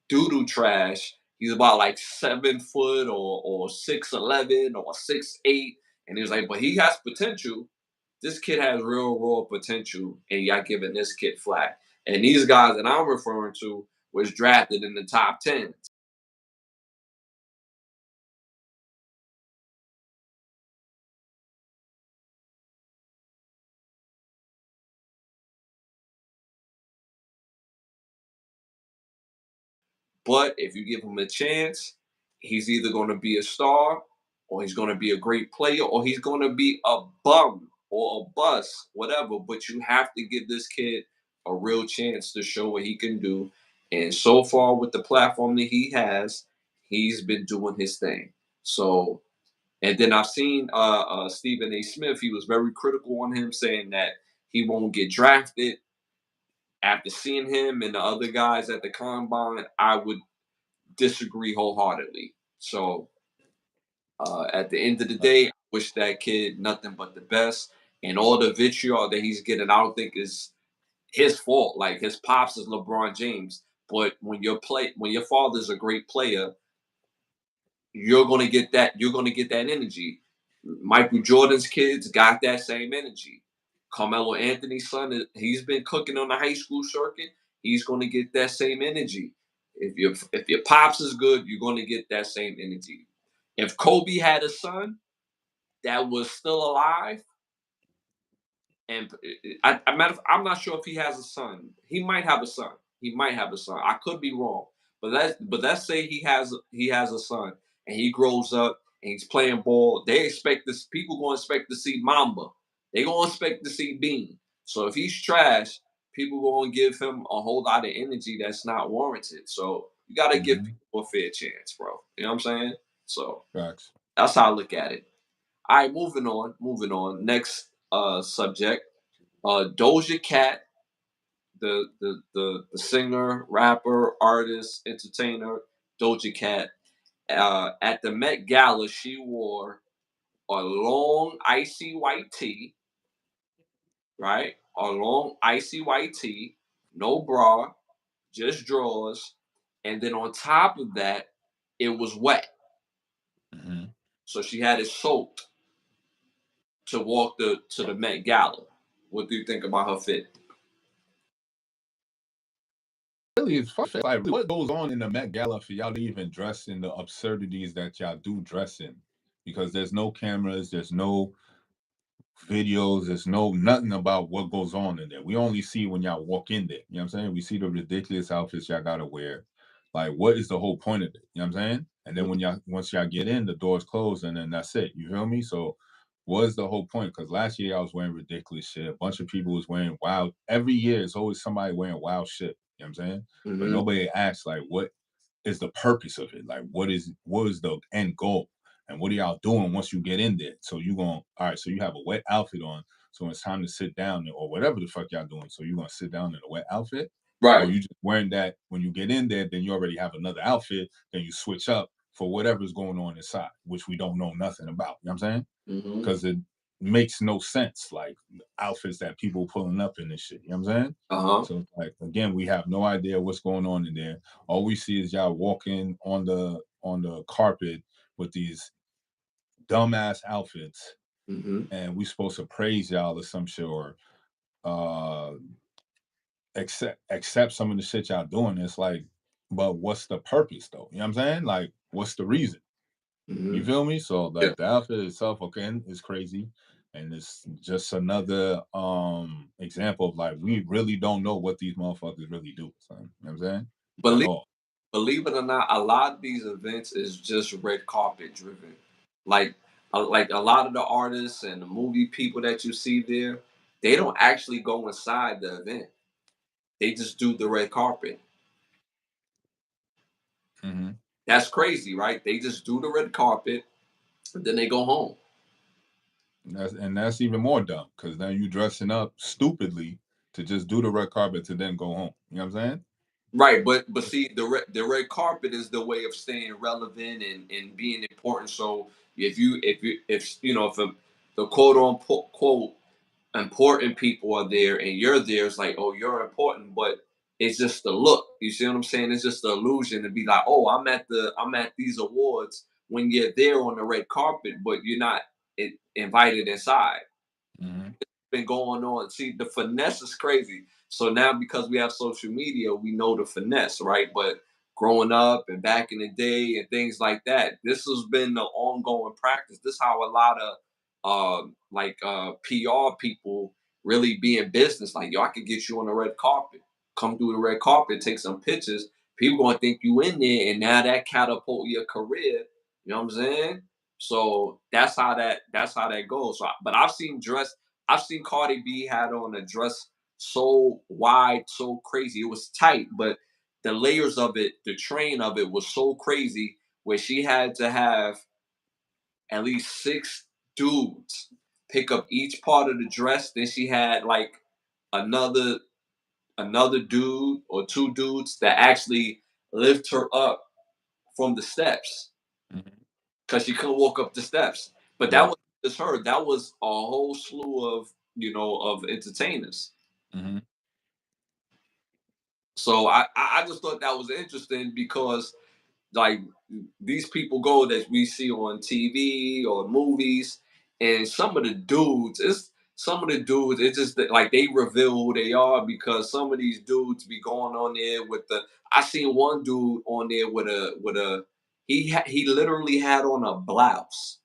doodle trash. He's about like 7 foot or 6'11" or 6'8", and he's like, but he has potential. This kid has real raw potential, and y'all giving this kid flack. And these guys that I'm referring to was drafted in the top 10. But if you give him a chance, he's either going to be a star, or he's going to be a great player, or he's going to be a bum or a bust, whatever. But you have to give this kid a real chance to show what he can do. And so far, with the platform that he has, he's been doing his thing. So, and then I've seen Stephen A. Smith. He was very critical on him, saying that he won't get drafted. After seeing him and the other guys at the combine, I would disagree wholeheartedly. So at the end of the day, I wish that kid nothing but the best. And all the vitriol that he's getting, I don't think is his fault. Like his pops is LeBron James, but when your father's a great player, you're gonna get that. You're gonna get that energy. Michael Jordan's kids got that same energy. Carmelo Anthony's son, he's been cooking on the high school circuit. He's gonna get that same energy. If your pops is good, you're gonna get that same energy. If Kobe had a son that was still alive, and I'm not sure if he has a son. He might have a son. He might have a son. I could be wrong, but let's say he has a son and he grows up and he's playing ball. They expect this. People gonna expect to see Mamba. They gonna expect to see Bean. So if he's trash, people gonna give him a whole lot of energy that's not warranted. So you gotta give Mhm. people a fair chance, bro. You know what I'm saying? So Facts. that's how I look at it. All right, moving on. Moving on. Next subject. Doja Cat, the singer, rapper, artist, entertainer, Doja Cat. At the Met Gala, she wore a long icy white tee, right? A long icy white tee, no bra, just drawers, and then on top of that, it was wet. Mhm. So she had it soaked to walk to the Met Gala. What do you think about her fit? Really, it's fun. Like, what goes on in the Met Gala for y'all to even dress in the absurdities that y'all do dress in? Because there's no cameras, there's no videos, there's no nothing about what goes on in there. We only see when y'all walk in there. You know what I'm saying? We see the ridiculous outfits y'all gotta wear. Like, what is the whole point of it? You know what I'm saying? And then when y'all once y'all get in, the doors close and then that's it. You feel me? So what is the whole point? Because last year I was wearing ridiculous shit. A bunch of people was wearing wild. Every year it's always somebody wearing wild shit. You know what I'm saying? But Mm-hmm. nobody asks like what is the purpose of it? Like what is the end goal? And what are y'all doing once you get in there? So you going, all right, so you have a wet outfit on. So when it's time to sit down or whatever the fuck y'all doing. So you're gonna sit down in a wet outfit? Or Right. you just wearing that when you get in there, then you already have another outfit, then you switch up for whatever's going on inside, which we don't know nothing about. You know what I'm saying? Mm-hmm. Because it makes no sense, like outfits that people pulling up in this shit. You know what I'm saying? Uh huh. So like again, we have no idea what's going on in there. All we see is y'all walking on the carpet with these dumbass outfits, Mm-hmm. and we supposed to praise y'all or some shit or uh accept some of the shit y'all doing. It's like, but what's the purpose though? You know what I'm saying? Like, what's the reason? You Mm-hmm. feel me? So Yeah. like the outfit itself, okay, is crazy. And it's just another example of like we really don't know what these motherfuckers really do. Son. You know what I'm saying? At Believe all. believe it or not, a lot of these events is just red carpet driven. Like like a lot of the artists and the movie people that you see there, they don't actually go inside the event. They just do the red carpet. Hmm. That's crazy, right? They just do the red carpet, and then they go home. That's even more dumb because then you dressing up stupidly to just do the red carpet to then go home. You know what I'm saying? Right, but see, the red carpet is the way of staying relevant and being important. So if you know if the quote unquote quote important people are there and you're there, it's like, oh, you're important, but it's just the look. You see what I'm saying? It's just the illusion to be like, oh, I'm at these awards when you're there on the red carpet, but you're not invited inside. Hmm. Been going on. See, the finesse is crazy. So now because we have social media, we know the finesse, right? But growing up and back in the day and things like that, this has been the ongoing practice. This is how a lot of PR people really be in business. Like, yo, I could get you on the red carpet. Come through the red carpet, take some pictures. People gonna think you in there, and now that catapult your career. You know what I'm saying? So that's how that goes. So, but I've seen Cardi B had on a dress so wide, so crazy. It was tight, but the layers of it, the train of it was so crazy where she had to have at least six dudes pick up each part of the dress. Then she had like another another dude or two dudes that actually lift her up from the steps Hmm. because she couldn't walk up the steps. But that Right. was just her. That was a whole slew of of entertainers. Hmm. So I just thought that was interesting because like these people go that we see on TV or movies, and some of the dudes, it's just that, like they reveal who they are because some of these dudes be going on there with the. I seen one dude on there with a he literally had on a blouse,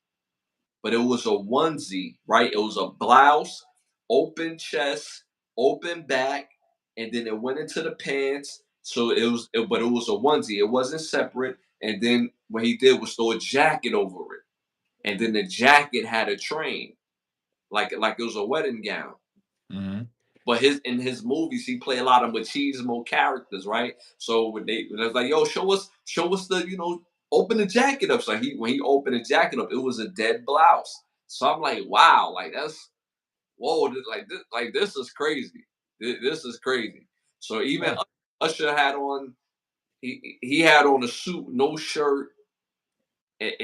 but it was a onesie, right? It was a blouse, open chest, open back, and then it went into the pants. So but it was a onesie. It wasn't separate. And then what he did was throw a jacket over it, and then the jacket had a train, like it was a wedding gown. Hmm. But in his movies, he play a lot of machismo characters, right? So when they was like, "Yo, show us the open the jacket up." So when he opened the jacket up, it was a dead blouse. So I'm like, wow, like that's whoa, like this is crazy. This is crazy. So even Yeah. Usher had on he had on a suit, no shirt, It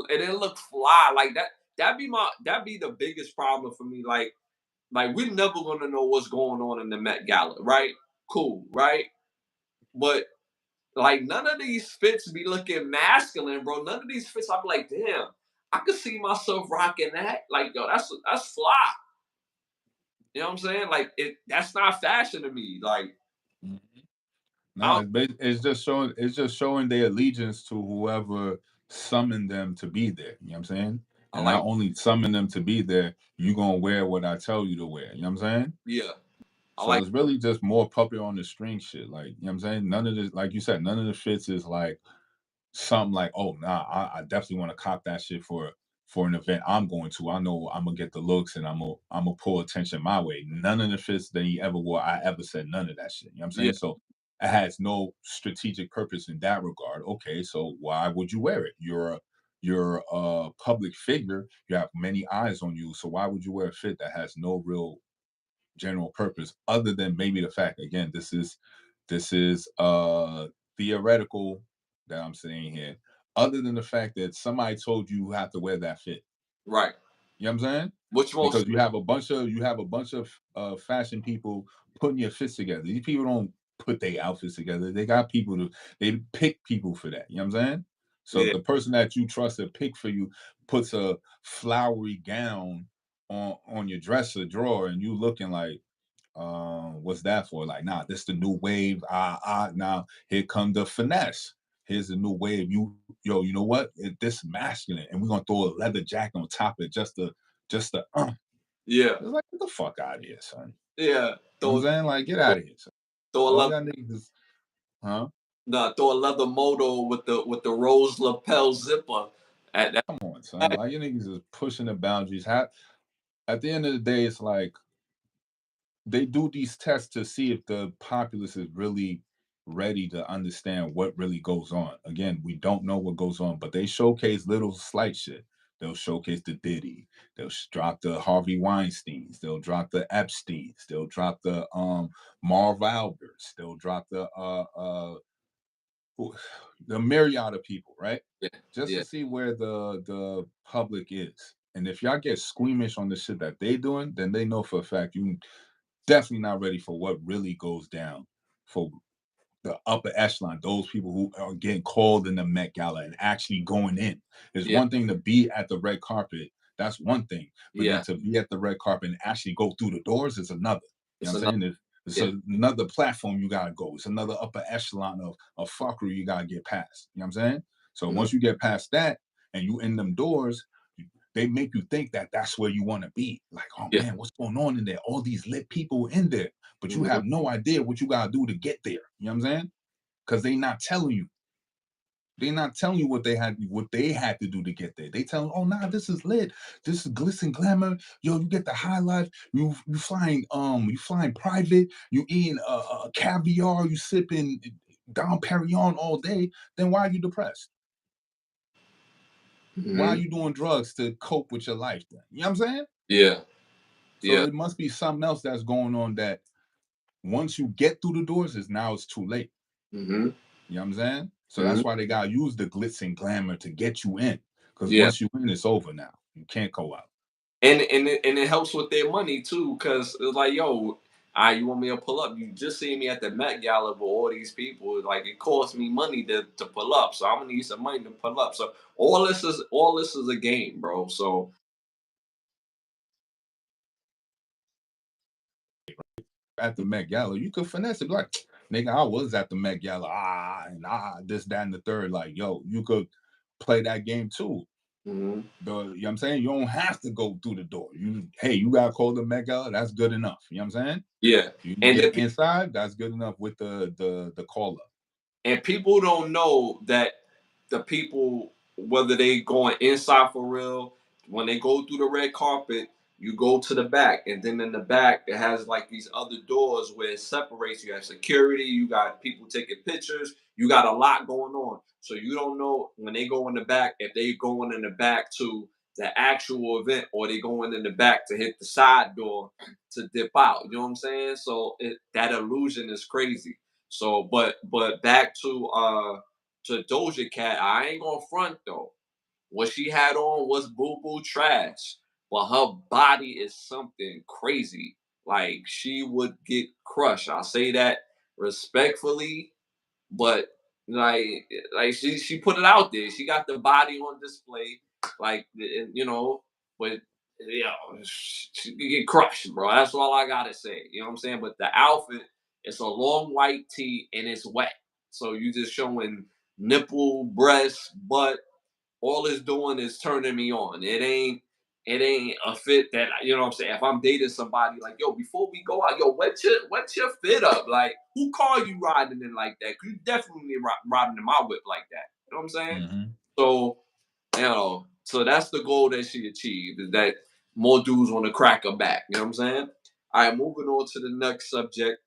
didn't look fly like that. That'd be the biggest problem for me. Like we're never gonna know what's going on in the Met Gala, right? Cool, right? But like none of these fits be looking masculine, bro. None of these fits, I'm like, damn, I could see myself rocking that. Like, yo, that's fly. You know what I'm saying? Like, that's not fashion to me. Like, Mhm. I No, don't, it's just showing their allegiance to whoever summoned them to be there. You know what I'm saying? I And not like, only summon them to be there, you gonna wear what I tell you to wear. You know what I'm saying? yeah, I So like, it's really just more puppet on the string shit. Like, you know what I'm saying? None of this, like you said, none of the fits is like something like, oh nah, I definitely want to cop that shit for an event I'm going to. I know I'm gonna get the looks and I'm gonna pull attention my way. None of the fits that he ever wore, I ever said none of that shit. You know what I'm yeah, saying? So it has no strategic purpose in that regard. Okay, so why would you wear it? You're a public figure. You have many eyes on you. So why would you wear a fit that has no real general purpose other than maybe the fact, again, this is theoretical that I'm saying here, other than the fact that somebody told you have to wear that fit. right. You know what I'm saying? Which most, Because you have a bunch of fashion people putting your fits together. These people don't put their outfits together. They got people to they pick people for that. You know what I'm saying? So if yeah, the person that you trust to pick for you puts a flowery gown on your dresser drawer and you looking like, what's that for? Like, nah, this the new wave. Now here come the finesse. Here's the new wave. You know what? This masculine, and we're gonna throw a leather jacket on top of it just to. yeah, It's like, get the fuck out of here, son. yeah. You know what I'm Throw, saying? Like, get throw, out of here, son. throw a All leather, y'all niggas is, huh? nah, throw a leather moto with the rose lapel zipper. At Come on, son. Like, your niggas is pushing the boundaries. At the end of the day, it's like they do these tests to see if the populace is really ready to understand what really goes on. Again, we don't know what goes on, but they showcase little slight shit. They'll showcase the Diddy. They'll drop the Harvey Weinsteins. They'll drop the Epsteins. They'll drop the Marv Alberts. They'll drop the myriad of people, right? yeah, Just yeah, to see where the public is. And if y'all get squeamish on the shit that they doing, then they know for a fact you definitely not ready for what really goes down for the upper echelon, those people who are getting called in the Met Gala and actually going in. It's yeah, one thing to be at the red carpet. That's one thing. But then yeah. to be at the red carpet and actually go through the doors is another. You know It's what I'm another, saying? It's yeah, another platform you gotta go. It's another upper echelon of fuckery you gotta get past. You know what I'm saying? So mhm, once you get past that and you in them doors, they make you think that that's where you want to be. Like, oh yeah, man, what's going on in there? All these lit people in there, but you mhm, have no idea what you gotta do to get there. You know what I'm saying? Because they not telling you. They're not telling you what they had to do to get there. They telling, oh nah, this is lit. This is glitz and glamour. Yo, you get the high life. You flying private. You eating caviar. You sipping Dom Perignon all day. Then why are you depressed? Why are mhm, you doing drugs to cope with your life? Then you know what I'm saying? yeah, So yeah, it must be something else that's going on that once you get through the doors, is now it's too late. mhm, You know what I'm saying? So mhm, that's why they gotta use the glitz and glamour to get you in. Because yeah. once you in, it's over now. You can't go out. And it helps with their money too, because it's like, yo, you want me to pull up? You just see me at the Met Gala with all these people. Like it costs me money to pull up, so I'm gonna need some money to pull up. So all this is a game, bro. So At the Met Gala, you could finesse it. Be like, nigga, I was at the Met Gala. This, that, and the third. Like, yo, you could play that game too. mhm, You know what I'm saying? You don't have to go through the door. You got called the Met Gala, that's good enough. You know what I'm saying? yeah, You can and get then inside, that's good enough with the call up. and people don't know that the people, whether they going inside for real, when they go through the red carpet, you go to the back, and then in the back it has like these other doors where it separates. You have security, you got people taking pictures, you got a lot going on. So you don't know when they go in the back if they going in the back to the actual event or they going in the back to hit the side door to dip out. You know what I'm saying? So that illusion is crazy. So, but back to to Doja Cat. I ain't gonna front though. What she had on was boo boo trash, but her body is something crazy. Like she would get crushed. I'll say that respectfully, but like she put it out there. She got the body on display, like you know, but you know, she get crushed, bro. That's all I gotta say. You know what I'm saying? But the outfit, it's a long white tee and it's wet, so you just showing nipple, breast, butt. All it's doing is turning me on. It ain't a fit that, you know what I'm saying. If I'm dating somebody, like, yo, before we go out, yo, what's your fit up? Like, who car you riding in like that? 'Cause you definitely riding in my whip like that. You know what I'm saying? Mm-hmm. So, so that's the goal that she achieved, is that more dudes want to crack her back. You know what I'm saying? All right, moving on to the next subject.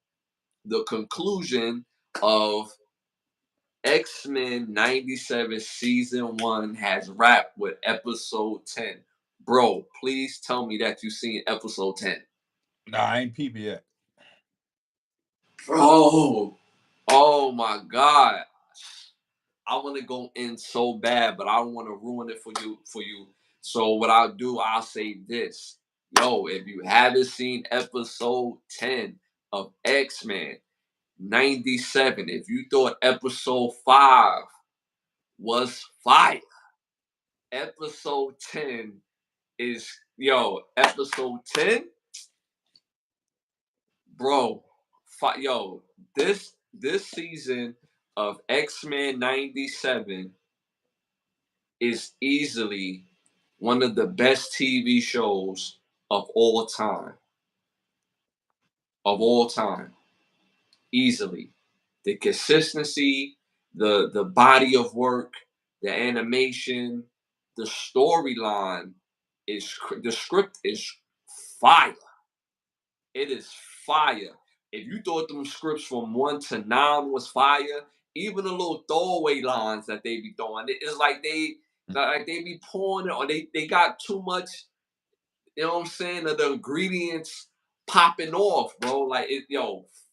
The conclusion of X-Men 97 season 1 has wrapped with episode 10. Bro, please tell me that you've seen episode 10. Nah, I ain't peep it yet. Bro, oh my God. I want to go in so bad, but I don't want to ruin it for you. So what I'll do, I'll say this. Yo, if you haven't seen episode 10 of X-Men 97, if you thought episode 5 was fire, episode 10 is, episode 10, bro. Yo, this season of X-Men 97 is easily one of the best TV shows of all time. Of all time. Easily. The consistency, the body of work, the animation, the storyline the script is fire. It is fire. If you thought them scripts from 1 to 9 was fire, even the little throwaway lines that they be throwing, it's like they be pouring it, or they got too much, you know what I'm saying, of the ingredients popping off, bro. Like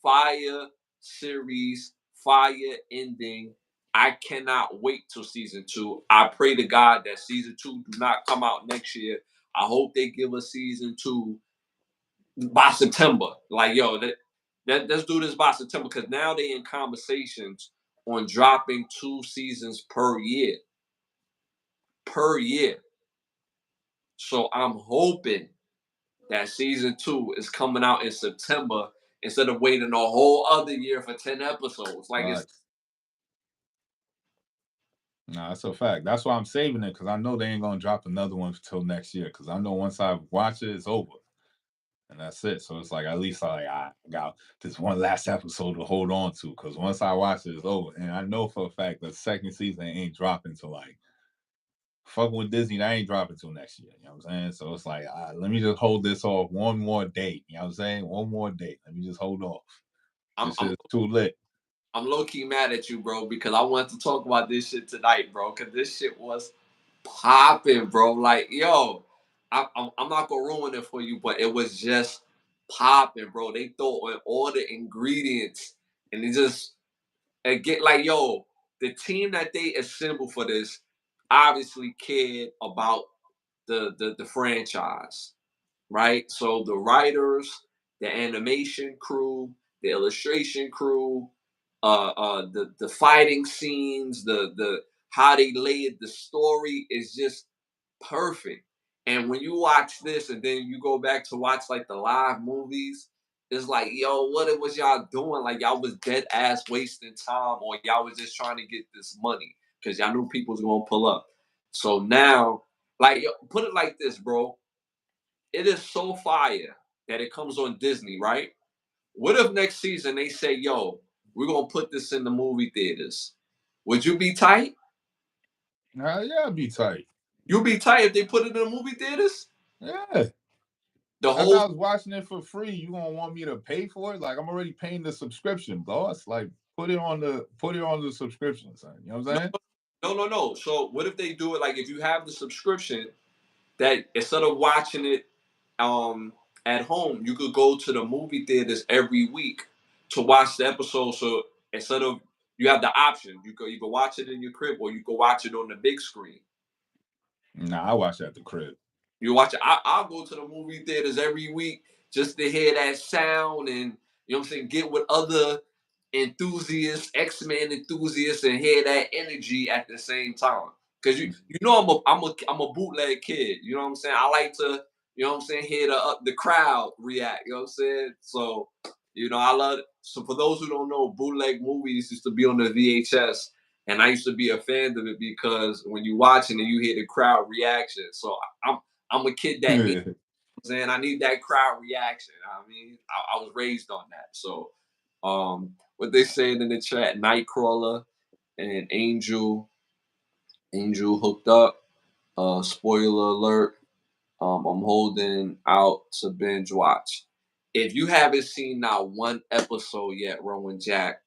fire series, fire ending. I cannot wait till season 2. I pray to God that season 2 do not come out next year. I hope they give us season 2 by September. Like, let's do this by September, because now they in conversations on dropping 2 seasons per year. Per year. So I'm hoping that season 2 is coming out in September instead of waiting a whole other year for 10 episodes. Like, it's Nah, that's a fact. That's why I'm saving it, because I know they ain't gonna drop another one until next year. Because I know once I watch it, it's over, and that's it. So it's like, at least I got this one last episode to hold on to. Because once I watch it, it's over, and I know for a fact the second season ain't dropping till, like, fucking with Disney, that ain't dropping till next year. You know what I'm saying? So it's like, let me just hold this off one more date. You know what I'm saying? One more date. Let me just hold off. I'm This I'm is too lit. I'm low key mad at you, bro, because I wanted to talk about this shit tonight, bro. Because this shit was popping, bro. Like, yo, I'm not gonna ruin it for you, but it was just popping, bro. They throw in all the ingredients, and it just get like, yo, the team that they assembled for this obviously cared about the franchise, right? So the writers, the animation crew, the illustration crew, the fighting scenes, the how they laid the story is just perfect. And when you watch this and then you go back to watch like the live movies, it's like, yo, what it was y'all doing? Like, y'all was dead ass wasting time, or y'all was just trying to get this money because y'all knew people was gonna pull up. So now, like, yo, put it like this, bro. It is so fire that it comes on Disney, right? What if next season they say, yo, we're gonna put this in the movie theaters? Would you be tight? Nah, yeah, I'd be tight. You'd be tight if they put it in the movie theaters? Yeah. The If whole I was watching it for free, you gonna want me to pay for it? Like, I'm already paying the subscription, bro. It's like, put it on the subscription, son. You know what I'm no, saying? no. So what if they do it like, if you have the subscription, that instead of watching it um at home, you could go to the movie theaters every week to watch the episode. So instead of You have the option. You can watch it in your crib or you can watch it on the big screen. Nah, I watch at the crib. You watch it. I'll go to the movie theaters every week just to hear that sound and you know what I'm saying, get with other enthusiasts, X-Men enthusiasts, and hear that energy at the same time. Cause you know I'm a bootleg kid. You know what I'm saying? I like to, you know what I'm saying, hear the crowd react. You know what I'm saying? So, you know, I love it. So for those who don't know, bootleg movies used to be on the VHS. And I used to be a fan of it because when you watching it, you hear the crowd reaction. So I'm a kid that needs, you know what I'm saying, I need that crowd reaction. I mean, I was raised on that. So what they saying in the chat, Nightcrawler and Angel hooked up. Spoiler alert. I'm holding out to binge watch. If you haven't seen not one episode yet, Rowan Jack,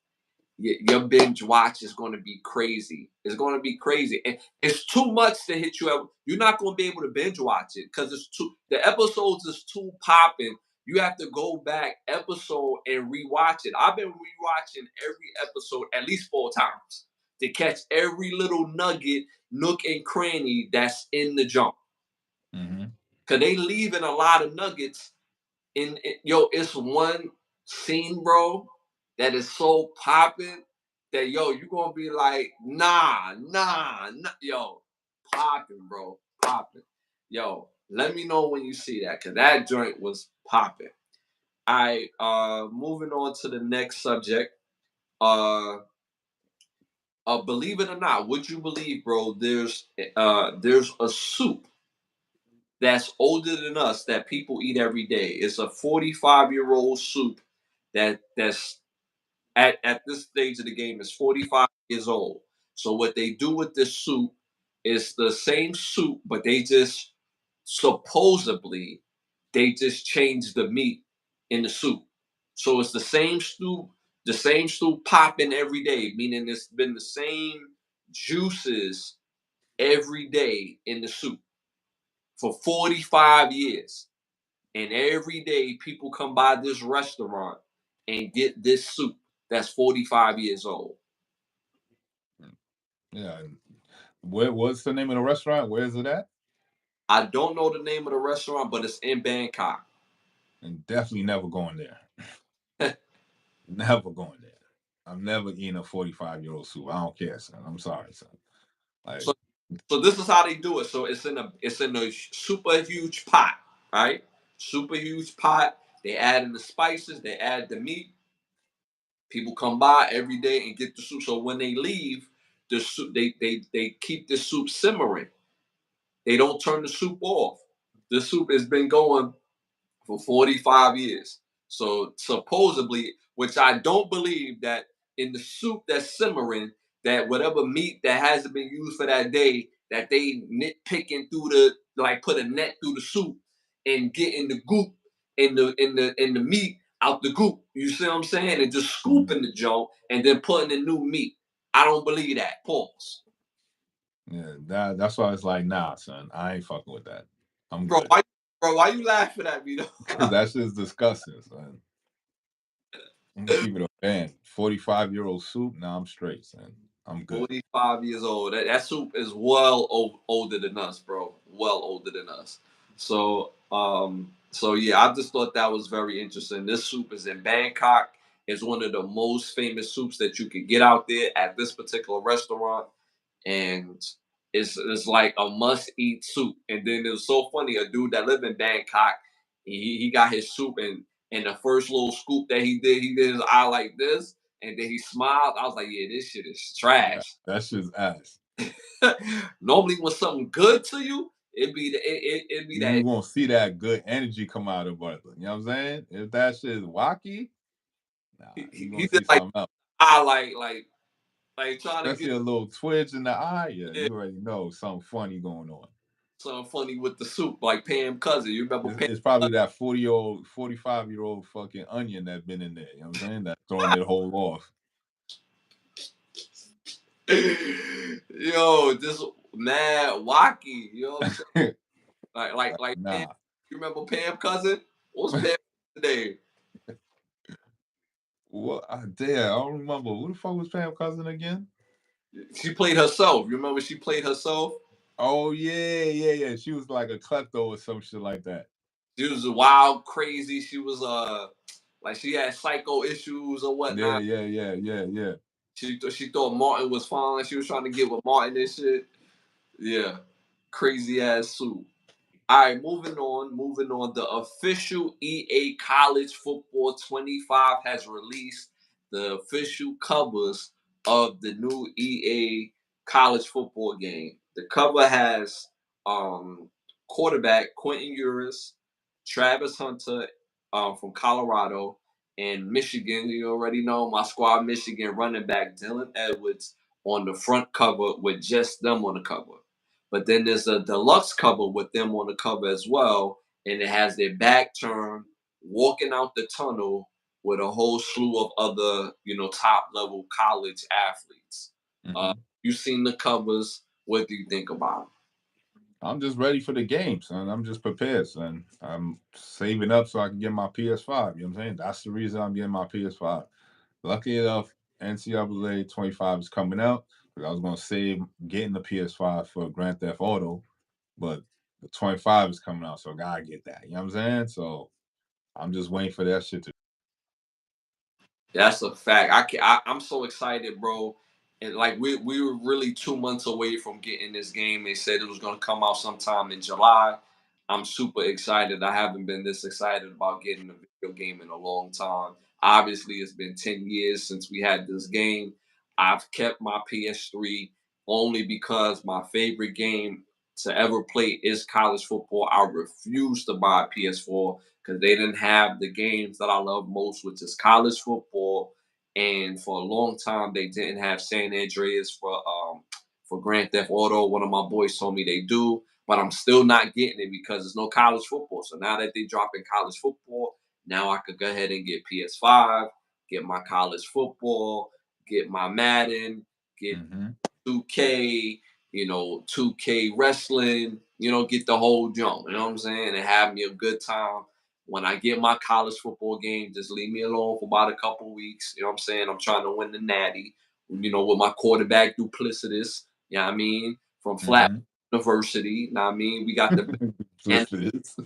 your binge watch is going to be crazy. It's going to be crazy. And it's too much to hit you up. You're not going to be able to binge watch it because the episodes is too popping. You have to go back episode and rewatch it. I've been rewatching every episode at least 4 times to catch every little nugget, nook and cranny that's in the jump. Mm-hmm. Cause they leaving a lot of nuggets yo, it's one scene, bro, that is so popping that yo, you gonna be like, nah, yo, popping, bro, popping. Yo, let me know when you see that, cause that joint was popping. I moving on to the next subject. Uh Believe it or not, would you believe, bro, there's a soup that's older than us that people eat every day. It's a 45-year-old soup that's at this stage of the game is 45 years old. So what they do with this soup is the same soup, but they just supposedly they just change the meat in the soup. So it's the same stew popping every day, meaning it's been the same juices every day in the soup for 45 years. And every day people come by this restaurant and get this soup that's 45 years old. Yeah. What's the name of the restaurant? Where is it at? I don't know the name of the restaurant, but it's in Bangkok. And definitely never going there. Never going there. I'm never eating a 45-year-old soup. I don't care, son. I'm sorry, son. Like, so so this is how they do it. So it's in a super huge pot, right? Super huge pot. They add in the spices, they add the meat. People come by every day and get the soup. So when they leave, the soup they keep the soup simmering. They don't turn the soup off. The soup has been going for 45 years. So supposedly, which I don't believe that in the soup that's simmering, that whatever meat that hasn't been used for that day, that they nitpicking through like put a net through the soup and getting the goop in the meat out the goop. You see what I'm saying? And just mhm. scooping the joint and then putting the new meat. I don't believe that. Pause. Yeah, that's why it's like, nah, son. I ain't fucking with that. I'm Bro, good. why you laughing at me Because though? that shit's disgusting, son. I'm gonna keep it a band. 45-year-old soup. Nah, I'm straight, son. I'm good. 45 years old. That soup is older than us, bro. Well older than us. So yeah, I just thought that was very interesting. This soup is in Bangkok. It's one of the most famous soups that you could get out there at this particular restaurant, and it's like a must eat soup. And then it was so funny. A dude that lived in Bangkok, he got his soup and the first little scoop that he did his eye like this, and then he smiled. I was like, yeah, this shit is Yeah, trash. that shit's ass. Normally, when something good to you, it be You that won't see that good energy come out of Butler. You know what I'm saying? If that shit is wacky, nah, he you gonna did see like something else. I like trying to Especially get a little twitch in the eye. Yeah, yeah, you already know something funny going on. something funny with the soup, like Pam Cousin. You remember Pam It's probably Cousin? that 40-year-old, 45-year-old fucking onion that been in there. You know what I'm saying? That's throwing it whole off. Yo, this mad wacky. You know what I'm saying? Like Pam. Nah. You remember Pam Cousin? What's Pam today? What? Damn, I don't remember. Who the fuck was Pam Cousin again? She played herself. You remember she played herself? Oh yeah, yeah, yeah. She was like a klepto or some shit like that. She was wild, crazy. She was like she had psycho issues or Yeah, whatnot. yeah, yeah, yeah, yeah. She thought Martin was fine. She was trying to get with Martin and shit. Yeah, crazy ass suit. All right, moving on. Moving on. The official EA College Football 25 has released the official covers of the new EA College Football game. The cover has quarterback Quentin Ewers, Travis Hunter from Colorado, and Michigan. You already know my squad, Michigan running back Dylan Edwards on the front cover with just them on the cover. But then there's a deluxe cover with them on the cover as well, and it has their back turned, walking out the tunnel with a whole slew of other, top level college athletes. Uh, Hmm. you've seen the covers. What do you think about I'm just ready for the game, son. I'm just prepared, son. I'm saving up so I can get my PS5. You know what I'm saying? That's the reason I'm getting my PS5. Lucky enough, NCAA 25 is coming out. I was gonna save getting the PS5 for Grand Theft Auto, but the 25 is coming out, so I gotta get that. You know what I'm saying? So I'm just waiting for that shit to. That's a fact. I'm so excited, bro. And like we were really 2 months away from getting this game. They said it was gonna come out sometime in July. I'm super excited. I haven't been this excited about getting a video game in a long time. Obviously, it's been 10 years since we had this game. I've kept my PS3 only because my favorite game to ever play is college football. I refuse to buy a PS4 because they didn't have the games that I love most, which is college football. And for a long time, they didn't have San Andreas for Grand Theft Auto. One of my boys told me they do, but I'm still not getting it because there's no college football. So now that they dropping college football, now I could go ahead and get PS5, get my college football, get my Madden, get Mm-hmm. 2K, 2K wrestling, get the whole jump, you know what I'm saying? And have me a good time. When I get my college football game, just leave me alone for about a couple weeks. You know what I'm saying? I'm trying to win the natty, with my quarterback duplicitous, you know what I mean? From Flat Mm-hmm. University, you know what I mean? We got the and This.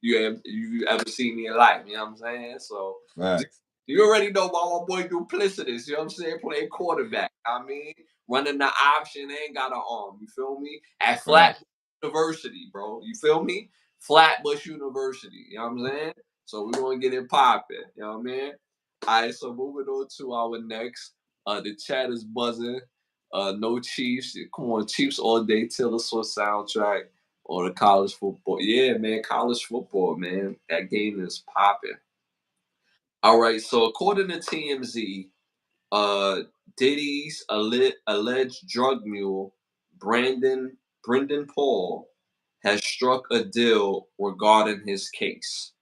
you ever seen me in life, you know what I'm saying? So Facts. you already know about my boy Duplicitous, you know what I'm saying? Playing quarterback. I mean, running the option, ain't got an arm. You feel me? At Facts. Flatbush University, bro. You feel me? Flatbush University. You know what I'm saying? So we're gonna get it popping. You know what I mean? Alright, so moving on to our next. The chat is buzzing. No Chiefs. Come on, Chiefs all day, Taylor Swift soundtrack or the college football. Yeah, man, college football, man. That game is popping. All right, so according to TMZ, uh, Diddy's alleged drug mule, Brendan Paul, has struck a deal regarding his case.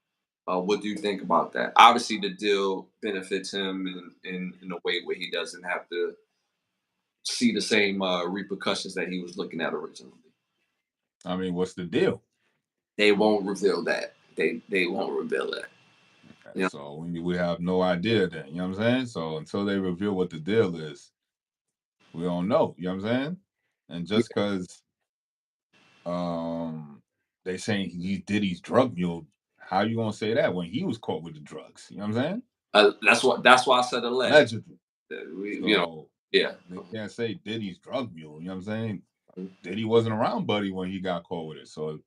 What do you think about that? Obviously, the deal benefits him in a way where he doesn't have to see the same repercussions that he was looking at originally. I mean, what's the deal? They won't reveal that. They won't reveal that. You know, So we have no idea then. You know what I'm saying? So until they reveal what the deal is, we don't know. You know what I'm saying? And just because they saying he did his drug mule, how you gonna say that when he was caught with the drugs? You know what I'm saying? that's why I said alleged. Allegedly. We, So yeah. they can't say Diddy's drug mule. You know what I'm saying? Mhm. Diddy wasn't around Buddy when he got caught with it. So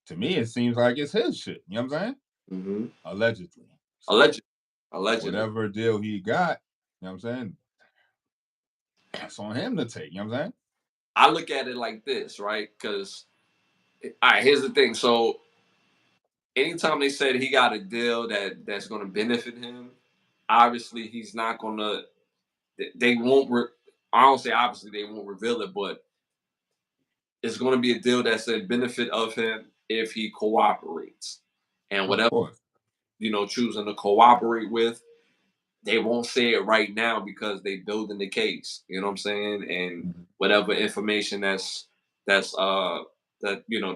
to me, it seems like it's his shit. You know what I'm saying? Mm-hmm. Allegedly. So Allegedly. Allegedly. whatever deal he got, you know what I'm saying? That's on him to take. You know what I'm saying? I look at it like this, right? Because, all right, here's the thing. So, anytime they said he got a deal that's going to benefit him, obviously he's not going to. They won't. I don't say obviously they won't reveal it, but it's going to be a deal that's a benefit of him if he cooperates, and Of whatever course. choosing to cooperate with, they won't say it right now because they building the case. You know what I'm saying? And Mhm. whatever information that's that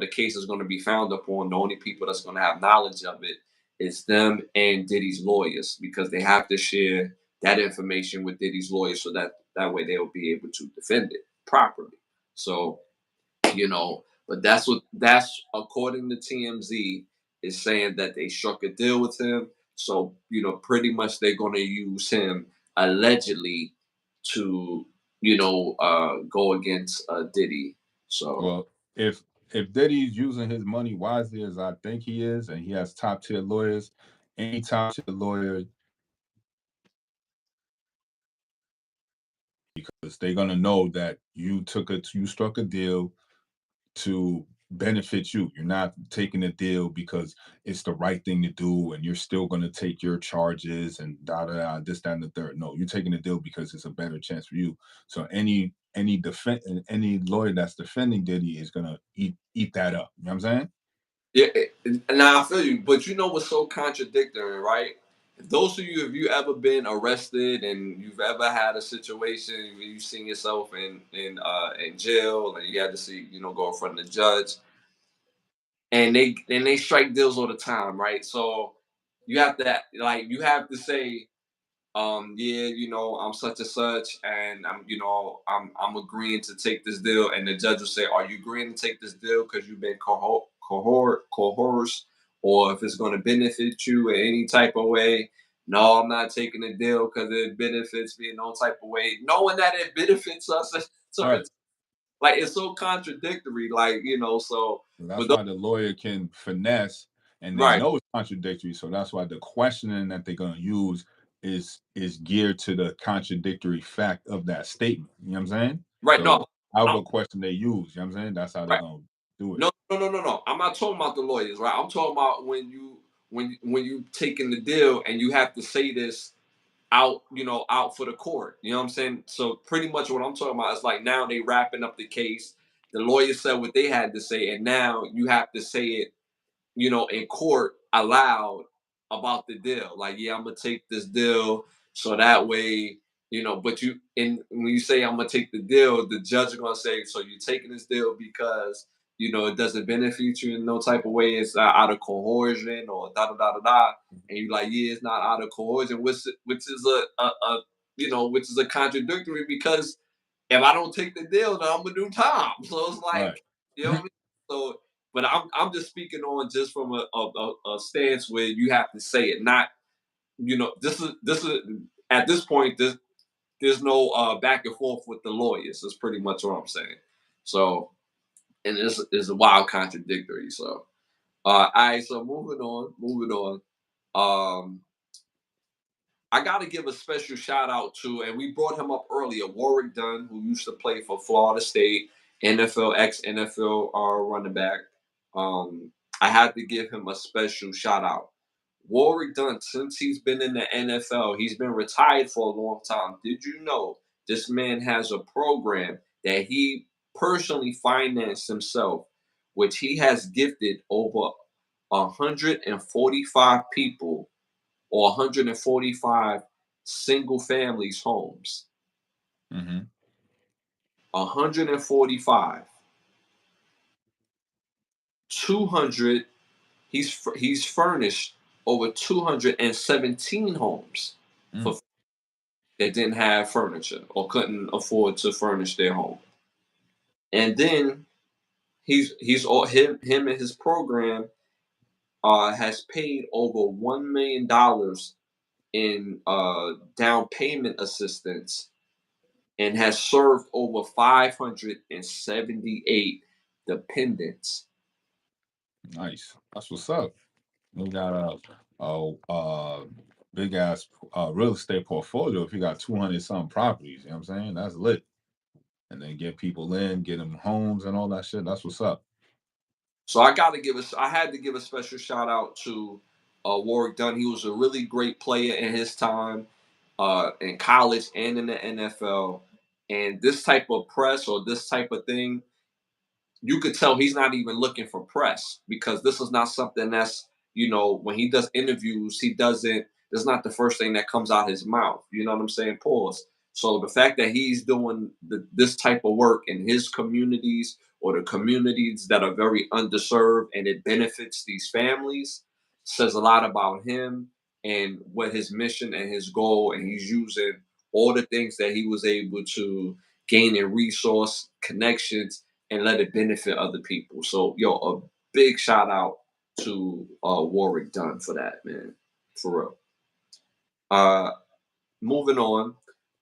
the case is going to be found upon, the only people that's going to have knowledge of it is them and Diddy's lawyers because they have to share that information with Diddy's lawyers, so that way they'll be able to defend it properly. So, but that's according to TMZ is saying that they struck a deal with him. So, pretty much they're going to use him allegedly to, go against Diddy. So, Well, if Diddy's using his money wisely as I think he is, and he has top tier lawyers, any top tier lawyer, because they're gonna know that you struck a deal to benefit you. You're not taking a deal because it's the right thing to do, and you're still gonna take your charges and da da da this, that, and the third. No, you're taking a deal because it's a better chance for you. So any lawyer that's defending Diddy is gonna eat that up. You know what I'm saying? yeah, now I feel you, but you know what's so contradictory, right? Those of you, if you ever been arrested and you've ever had a situation where you've seen yourself in jail and you had to see, go in front of the judge, and they strike deals all the time, right? So you have to say, yeah, I'm such and such, and I'm agreeing to take this deal, and the judge will say, are you agreeing to take this deal because you've been coerced, or if it's going to benefit you in any type of way? No, I'm not taking the deal because it benefits me in no type of way, knowing that it benefits us. So Right. it's like it's so contradictory, like so. That's But those, why the lawyer can finesse, and they right, know it's contradictory. So that's why the questioning that they're gonna use is geared to the contradictory fact of that statement. You know what I'm saying? right, no, So I'm however question they use, you know what I'm saying? That's how they're right. gonna do it. No, no, no, no, no. I'm not talking about the lawyers, right? I'm talking about when you taking the deal and you have to say this out for the court. You know what I'm saying? So pretty much what I'm talking about is like now they wrapping up the case. The lawyer said what they had to say, and now you have to say it in court aloud about the deal. Like, yeah, I'm gonna take this deal so that way, but when you say I'm gonna take the deal, the judge is gonna say, so you're taking this deal because it doesn't benefit you in no type of way. It's out of coercion or da da da da da. And you're like, yeah, it's not out of coercion, which is a contradictory because if I don't take the deal, then I'm gonna do time. So it's Right. like, you know what I mean? So, but I'm just speaking on just from a stance where you have to say it, not this is at this point there's no back and forth with the lawyers. That's pretty much what I'm saying. So, and this is a wild contradictory. So, all right. So moving on. Um, I got to give a special shout out to, and we brought him up earlier, Warwick Dunn, who used to play for Florida State, NFL, ex NFL running back. I had to give him a special shout out. Warwick Dunn, since he's been in the NFL, he's been retired for a long time. Did you know this man has a program that he personally financed himself, which he has gifted over 145 people or 145 single families homes. Hmm. 145. 200. He's furnished over 217 homes Mm. for that didn't have furniture or couldn't afford to furnish their home. And then he's all him and his program has paid over $1 million in down payment assistance and has served over 578 dependents. Nice. That's what's up. We got a big ass real estate portfolio. If you got 200 some properties, you know what I'm saying? That's lit. And then get people in, get them homes and all that shit. That's what's up. So I had to give a special shout out to Warwick Dunn. He was a really great player in his time in college and in the NFL. And this type of press or this type of thing, you could tell he's not even looking for press because this is not something that's when he does interviews he doesn't that's not the first thing that comes out his mouth, you know what I'm saying, pause. So the fact that he's doing this type of work in his communities or the communities that are very underserved and it benefits these families says a lot about him and what his mission and his goal, and he's using all the things that he was able to gain in resource connections and let it benefit other people. So yo, a big shout out to Warwick Dunn for that, man, for real. Uh, moving on,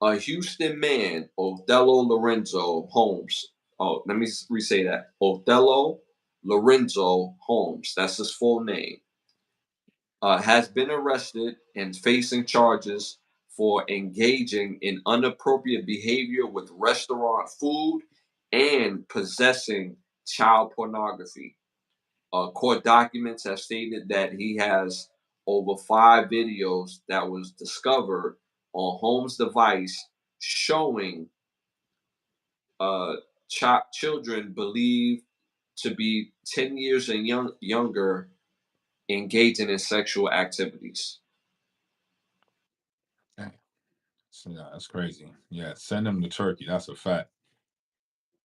a Houston man, Othello Lorenzo Holmes. Oh, let me re-say that. Othello Lorenzo Holmes. That's his full name. Has been arrested and facing charges for engaging in inappropriate behavior with restaurant food and possessing child pornography. Court documents have stated that he has over 5 videos that was discovered on Holmes' device showing uh, children believed to be 10 years and younger engaging in sexual activities. Dang. So, yeah, that's crazy. Yeah, send them to Turkey. That's a fact.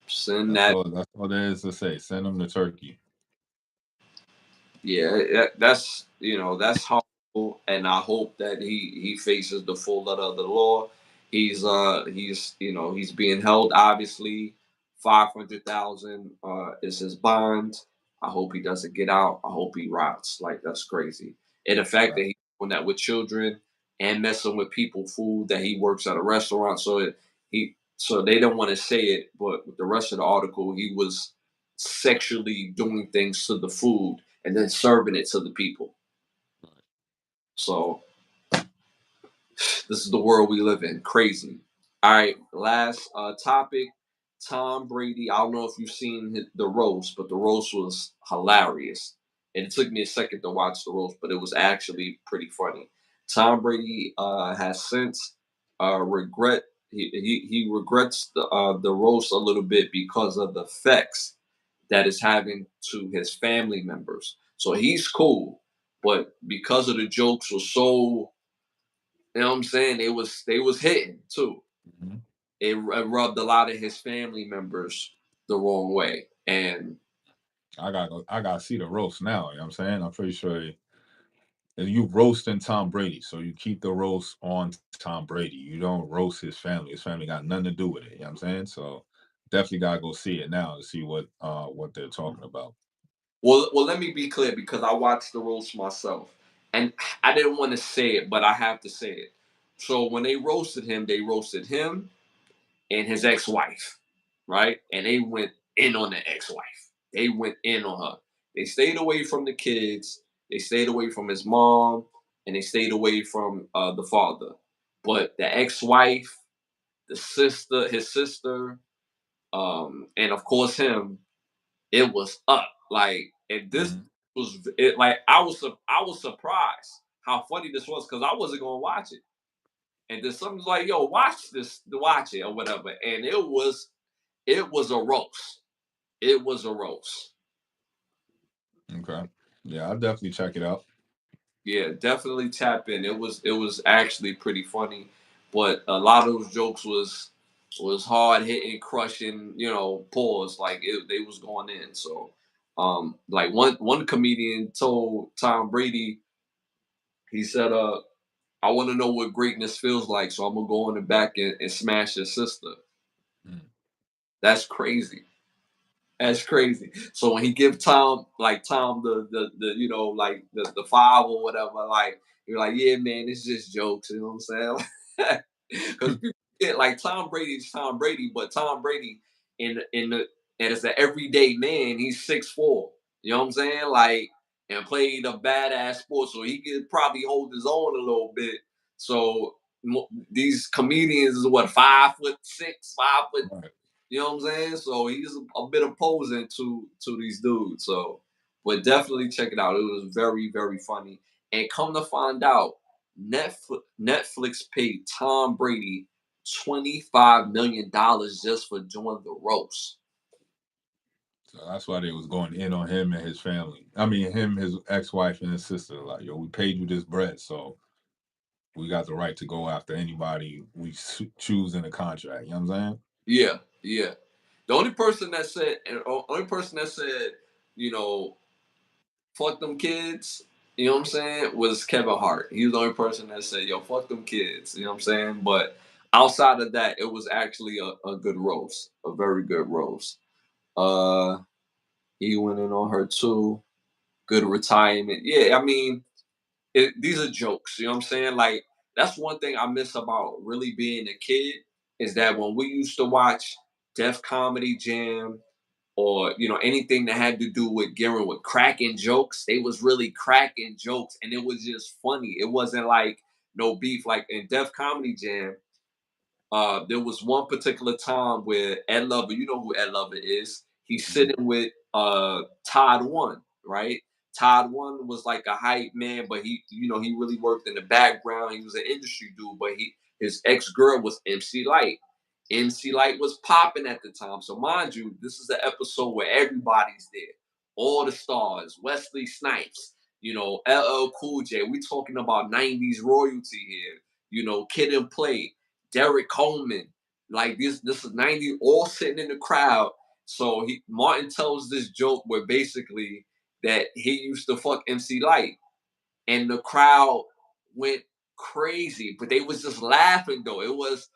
Send That's that. all. That's all there is to say. Send them to Turkey. Yeah, that's that's horrible, and I hope that he faces the full letter of the law. He's he's being held. Obviously, 500,000 is his bond. I hope he doesn't get out. I hope he rots. Like that's crazy. And the fact that Right. he's doing that with children and messing with people food, that he works at a restaurant, so they don't want to say it, but with the rest of the article, he was sexually doing things to the food and then serving it to the people. So this is the world we live in. Crazy. All right, last topic. Tom Brady. I don't know if you've seen the roast, but the roast was hilarious, and it took me a second to watch the roast, but it was actually pretty funny. Tom Brady has since regret. He regrets the roast a little bit because of the effects that is having to his family members. So he's cool, but because of the jokes were so, you know what I'm saying, they was hitting too. Mhm. It rubbed a lot of his family members the wrong way, and I gotta see the roast now. You know what I'm saying? I'm pretty sure you roasting Tom Brady, so you keep the roast on Tom Brady. You don't roast his family. His family got nothing to do with it. You know what I'm saying? So definitely gotta go see it now to see what they're talking about. well, let me be clear because I watched the roast myself, and I didn't want to say it, but I have to say it. So when they roasted him and his ex-wife, right? And they went in on the ex-wife. They went in on her. They stayed away from the kids. They stayed away from his mom, and they stayed away from the father. But the ex-wife, the sister, his sister, and of course him, it was up. Like, and this Mhm. was it. Like, I was surprised how funny this was because I wasn't gonna watch it. And then someone's like, "Yo, watch this, watch it or whatever," and it was a roast. It was a roast. Okay. Yeah, I'll definitely check it out. Yeah, definitely tap in. It was actually pretty funny, but a lot of those jokes was hard hitting, crushing. Pause like they was going in. So, like one comedian told Tom Brady, he said, I want to know what greatness feels like, so I'm gonna go in the back and smash your sister. Mm. That's crazy. That's crazy. So when he give Tom the like the five or whatever, like you're like, yeah, man, it's just jokes. You know what I'm saying? Because people get like Tom Brady is Tom Brady, but Tom Brady in the and as an everyday man, he's 6'4". You know what I'm saying? Like and played a badass sport, so he could probably hold his own a little bit. So these comedians is what 5'6", 5 foot, Right. you know what I'm saying? So he's a bit opposing to these dudes. So, but definitely check it out. It was very very funny. And come to find out, Netflix paid Tom Brady $25 million just for doing the roast. So that's why they was going in on him and his family. I mean, him, his ex-wife, and his sister. Like, yo, we paid you this bread, so we got the right to go after anybody we choose in the contract. You know what I'm saying? Yeah, yeah. The only person that said, you know, fuck them kids. you know what I'm saying, was Kevin Hart. He was the only person that said, yo, fuck them kids. You know what I'm saying? But outside of that, it was actually a good roast, a very good roast. Uh, he went in on her too. Good retirement. Yeah, I mean, these are jokes. You know what I'm saying? Like, that's one thing I miss about really being a kid is that when we used to watch Def Comedy Jam or anything that had to do with Garen with cracking jokes, they was really cracking jokes, and it was just funny. It wasn't like no beef. Like in Def Comedy Jam, there was one particular time where Ed Lover, you know who Ed Lover is, he's Mhm. sitting with Todd One, right? Todd One was like a hype man, but he really worked in the background. He was an industry dude, but his ex-girl was MC Light. MC Light was popping at the time. So mind you, this is the episode where everybody's there. All the stars, Wesley Snipes, LL Cool J. We talking about 90s royalty here. Kid and Play, Derek Coleman. Like this is 90 all sitting in the crowd. So Martin tells this joke where basically that he used to fuck MC Light, and the crowd went crazy, but they was just laughing though. It was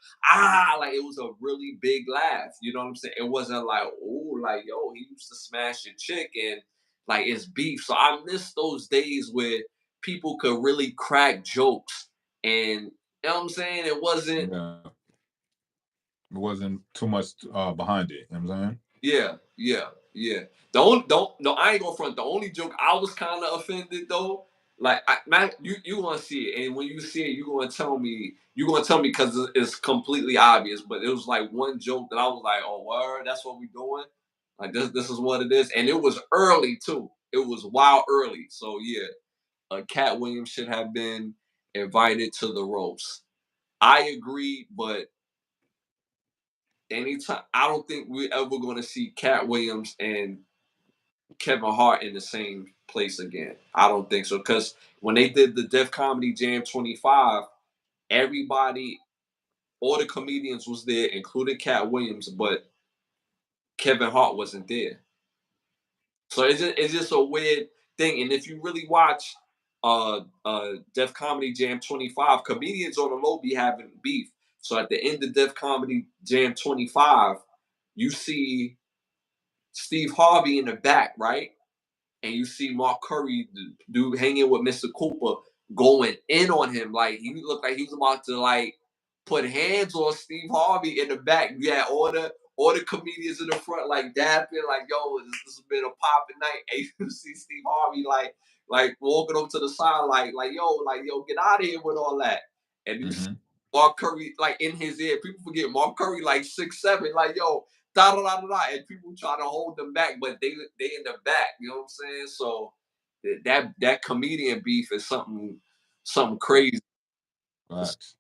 like it was a really big laugh. You know what I'm saying? It wasn't like, oh, like yo, he used to smash your chick and like it's beef. So I miss those days where people could really crack jokes, and you know what I'm saying? It wasn't. Yeah. It wasn't too much behind it. You know what I'm saying? Yeah, yeah, yeah. The only don't no, I ain't gonna front. The only joke I was kind of offended though, like man, you gonna see it, and when you see it, you gonna tell me because it's completely obvious. But it was like one joke that I was like, oh word, that's what we doing. Like this is what it is, and it was early too. It was wild early. So yeah, Cat Williams should have been invited to the roast. I agree, but anytime I don't think we're ever going to see Cat Williams and Kevin Hart in the same place again. I don't think so because when they did the Def Comedy Jam 25, everybody, all the comedians was there, including Cat Williams, but Kevin Hart wasn't there. So it's just a weird thing. And if you really watch Def Comedy Jam 25, comedians on the low be having beef. So at the end of Def Comedy Jam 25, you see Steve Harvey in the back, right? And you see Mark Curry, the dude hanging with Mr. Cooper, going in on him. Like he looked like he was about to like put hands on Steve Harvey in the back. You had all the comedians in the front like dapping, like yo, this has been a popping night. And you see Steve Harvey like walking up to the side, like yo, get out of here with all that. And you see Mm-hmm. Mark Curry like in his ear. People forget Mark Curry like 6'7", like yo, da da da da da, and people try to hold them back, but they in the back. You know what I'm saying? So that comedian beef is something crazy. Facts.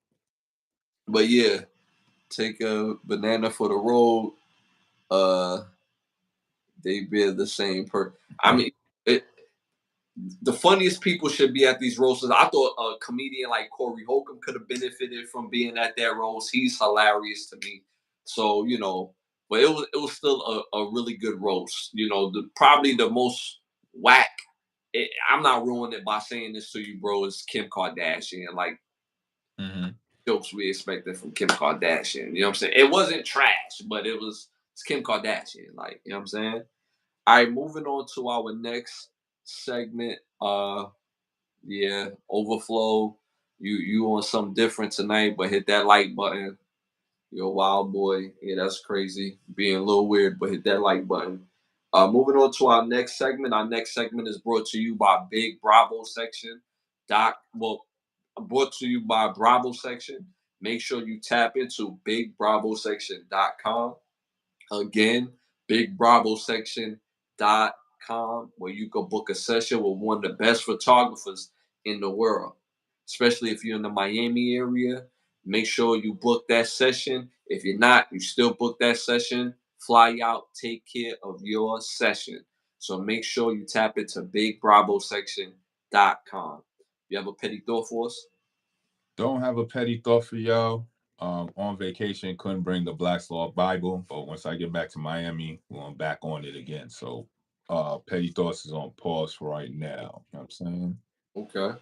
But yeah, take a banana for the road. Uh, they bear the same per. I Yep. mean, it, the funniest people should be at these roasts. I thought a comedian like Corey Holcomb could have benefited from being at that roast. He's hilarious to me. So but it was still a really good roast. Probably the most whack. I'm not ruining it by saying this to you, bro. Is Kim Kardashian like Mm-hmm. jokes we expected from Kim Kardashian? You know what I'm saying? It wasn't trash, but it's Kim Kardashian. Like you know what I'm saying? All right, moving on to our next segment. Yeah, overflow. You on something different tonight, but hit that like button. You're a wild boy. Yeah, that's crazy. Being a little weird, but hit that like button. Moving on to our next segment. Our next segment is brought to you by Big Bravo Section. Brought to you by Bravo Section. Make sure you tap into BigBravoSection.com. Again, BigBravoSection.com, where you can book a session with one of the best photographers in the world. Especially if you're in the Miami area, make sure you book that session. If you're not, you still book that session. Fly out, take care of your session. So make sure you tap into BigBravoSection.com. You have a petty thought for us? Don't have a petty thought for y'all. On vacation, couldn't bring the Black's Law Bible, but once I get back to Miami, I'm back on it again. So, petty thoughts is on pause for right now. You know what I'm saying? Okay.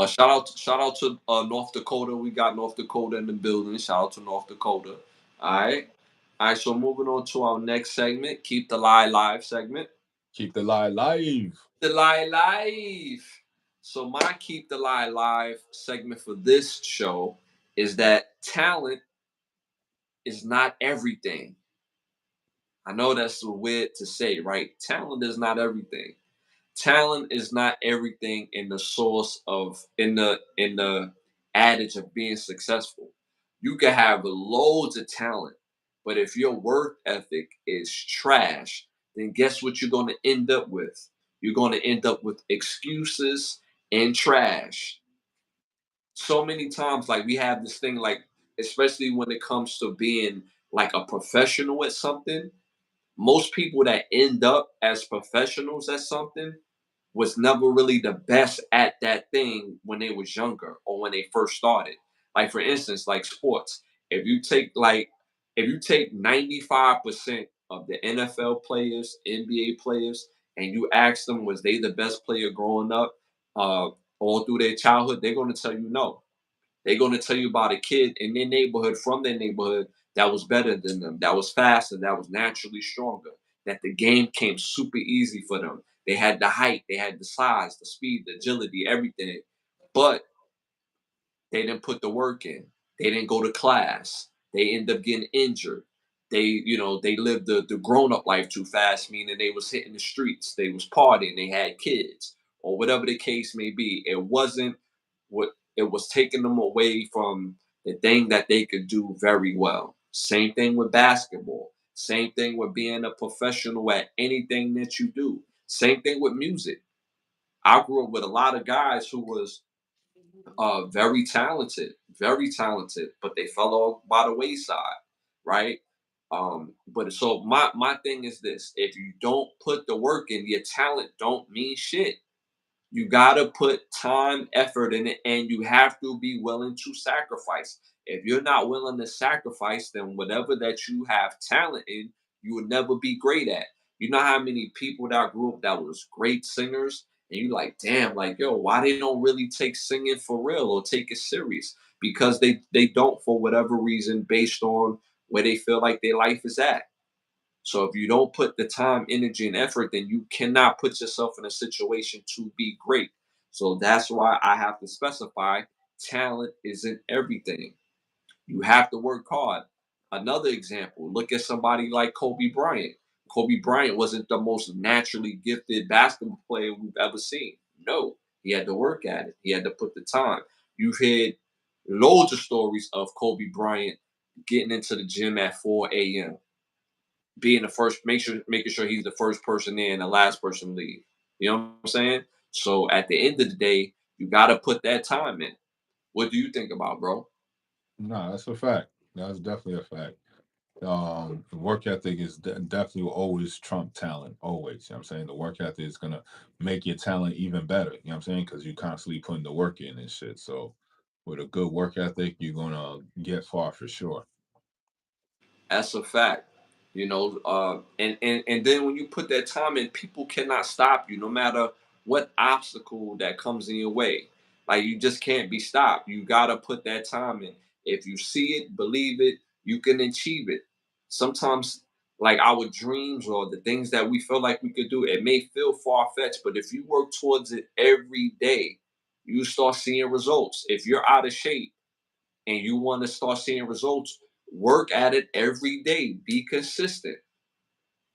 Shout out to North Dakota. We got North Dakota in the building. Shout out to North Dakota. All right. All right. So moving on to our next segment, keep the lie live segment. Keep the lie live. The lie live. So my keep the lie live segment for this show is that talent is not everything. I know that's weird to say, right? Talent is not everything. Talent is not everything in the source of in the adage of being successful. You can have loads of talent, but if your work ethic is trash, then guess what you're going to end up with? You're going to end up with excuses and trash. So many times, like we have this thing, like especially when it comes to being like a professional at something, most people that end up as professionals at something was never really the best at that thing when they was younger or when they first started. Like for instance, like sports. If you take like if you take 95% of the NFL players, NBA players, and you ask them was they the best player growing up, all through their childhood, they're gonna tell you no. They're going to tell you about a kid in their neighborhood, from their neighborhood, that was better than them, that was faster, that was naturally stronger, that the game came super easy for them. They had the height, they had the size, the speed, the agility, everything. But they didn't put the work in. They didn't go to class. They end up getting injured. They lived the grown up life too fast, meaning they was hitting the streets, they was partying, they had kids, or whatever the case may be. It wasn't what it was taking them away from the thing that they could do very well. Same thing with basketball. Same thing with being a professional at anything that you do. Same thing with music. I grew up with a lot of guys who was very talented, but they fell off by the wayside, right? But so my thing is this: if you don't put the work in, your talent don't mean shit. You got to put time, effort in it, and you have to be willing to sacrifice. If you're not willing to sacrifice, then whatever that you have talent in, you will never be great at. You know how many people that grew up that was great singers, and you like, damn, like, yo, why they don't really take singing for real or take it serious? Because they don't, for whatever reason, based on where they feel like their life is at. So if you don't put the time, energy, and effort, then you cannot put yourself in a situation to be great. So that's why I have to specify talent isn't everything. You have to work hard. Another example, look at somebody like Kobe Bryant. Kobe Bryant wasn't the most naturally gifted basketball player we've ever seen. No, he had to work at it. He had to put the time. You've heard loads of stories of Kobe Bryant getting into the gym at 4 a.m., being the first, making sure he's the first person in and the last person to leave. You know what I'm saying? So at the end of the day, you got to put that time in. What do you think about, bro? No, that's a fact. That's definitely a fact. Work ethic is definitely will always trump talent. Always. You know what I'm saying? The work ethic is gonna make your talent even better. You know what I'm saying? Because you're constantly putting the work in and shit. So with a good work ethic, you're gonna get far for sure. That's a fact. And then when you put that time in, people cannot stop you, no matter what obstacle that comes in your way. Like you just can't be stopped. You gotta put that time in. If you see it, believe it, you can achieve it. Sometimes, like our dreams or the things that we feel like we could do, it may feel far fetched, but if you work towards it every day, you start seeing results. If you're out of shape and you want to start seeing results, work at it every day. Be consistent.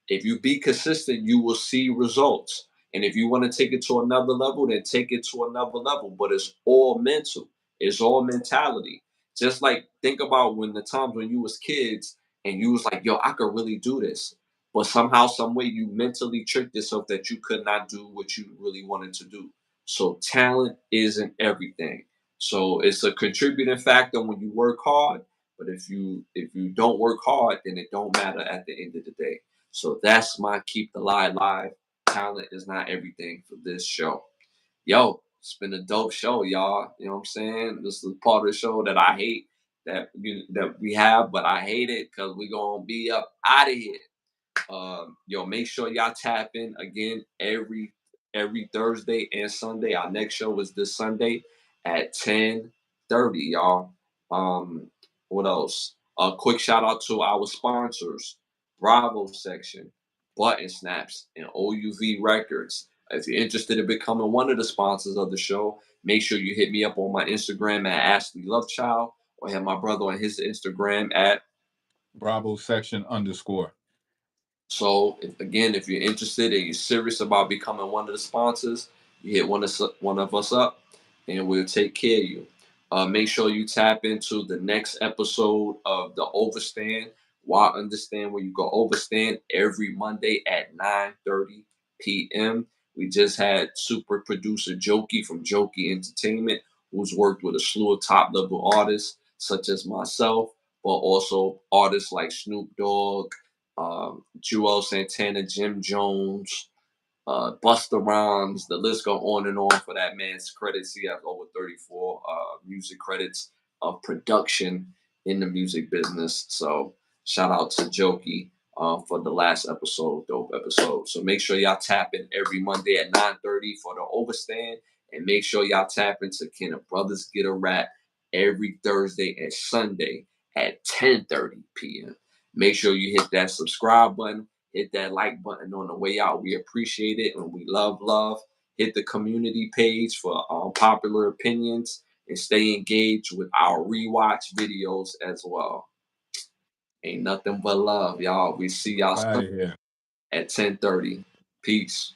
If you be consistent, you will see results. And if you want to take it to another level, then take it to another level. But it's all mental. It's all mentality. Just like think about when the times when you was kids and you was like, yo, I could really do this. But somehow, some way you mentally tricked yourself that you could not do what you really wanted to do. So talent isn't everything. So it's a contributing factor when you work hard. But if you don't work hard, then it don't matter at the end of the day. So that's my keep the lie live. Talent is not everything for this show. Yo, it's been a dope show, y'all. You know what I'm saying? This is part of the show that I hate that we have, but I hate it because we're gonna be up out of here. Yo, make sure y'all tap in again every every Thursday and Sunday. Our next show is this Sunday at 10:30, y'all. What else? A quick shout out to our sponsors, Bravo Section, Button Snaps, and OUV Records. If you're interested in becoming one of the sponsors of the show, make sure you hit me up on my Instagram at Ashley Lovechild, or have my brother on his Instagram at Bravo section _. So if you're interested and you're serious about becoming one of the sponsors, you hit one of us up, and we'll take care of you. Make sure you tap into the next episode of the Overstand. Why understand where you go overstand every Monday at 9:30 p.m. We just had super producer Jokey from Jokey Entertainment, who's worked with a slew of top level artists such as myself, but also artists like Snoop Dogg, Jewel Santana, Jim Jones, Busta Rhymes. The list go on and on for that man's credits. He has over 34 music credits of production in the music business. So shout out to Jokey for the last episode, dope episode. So make sure y'all tap in every Monday at 9:30 for the Overstand, and make sure y'all tap into Can the Brothers Get a Rap every Thursday and Sunday at 10:30 p.m. Make sure you hit that subscribe button, hit that like button on the way out. We appreciate it and we love. Hit the community page for popular opinions and stay engaged with our rewatch videos as well. Ain't nothing but love, y'all. We see y'all Out of here. at 10:30. Peace.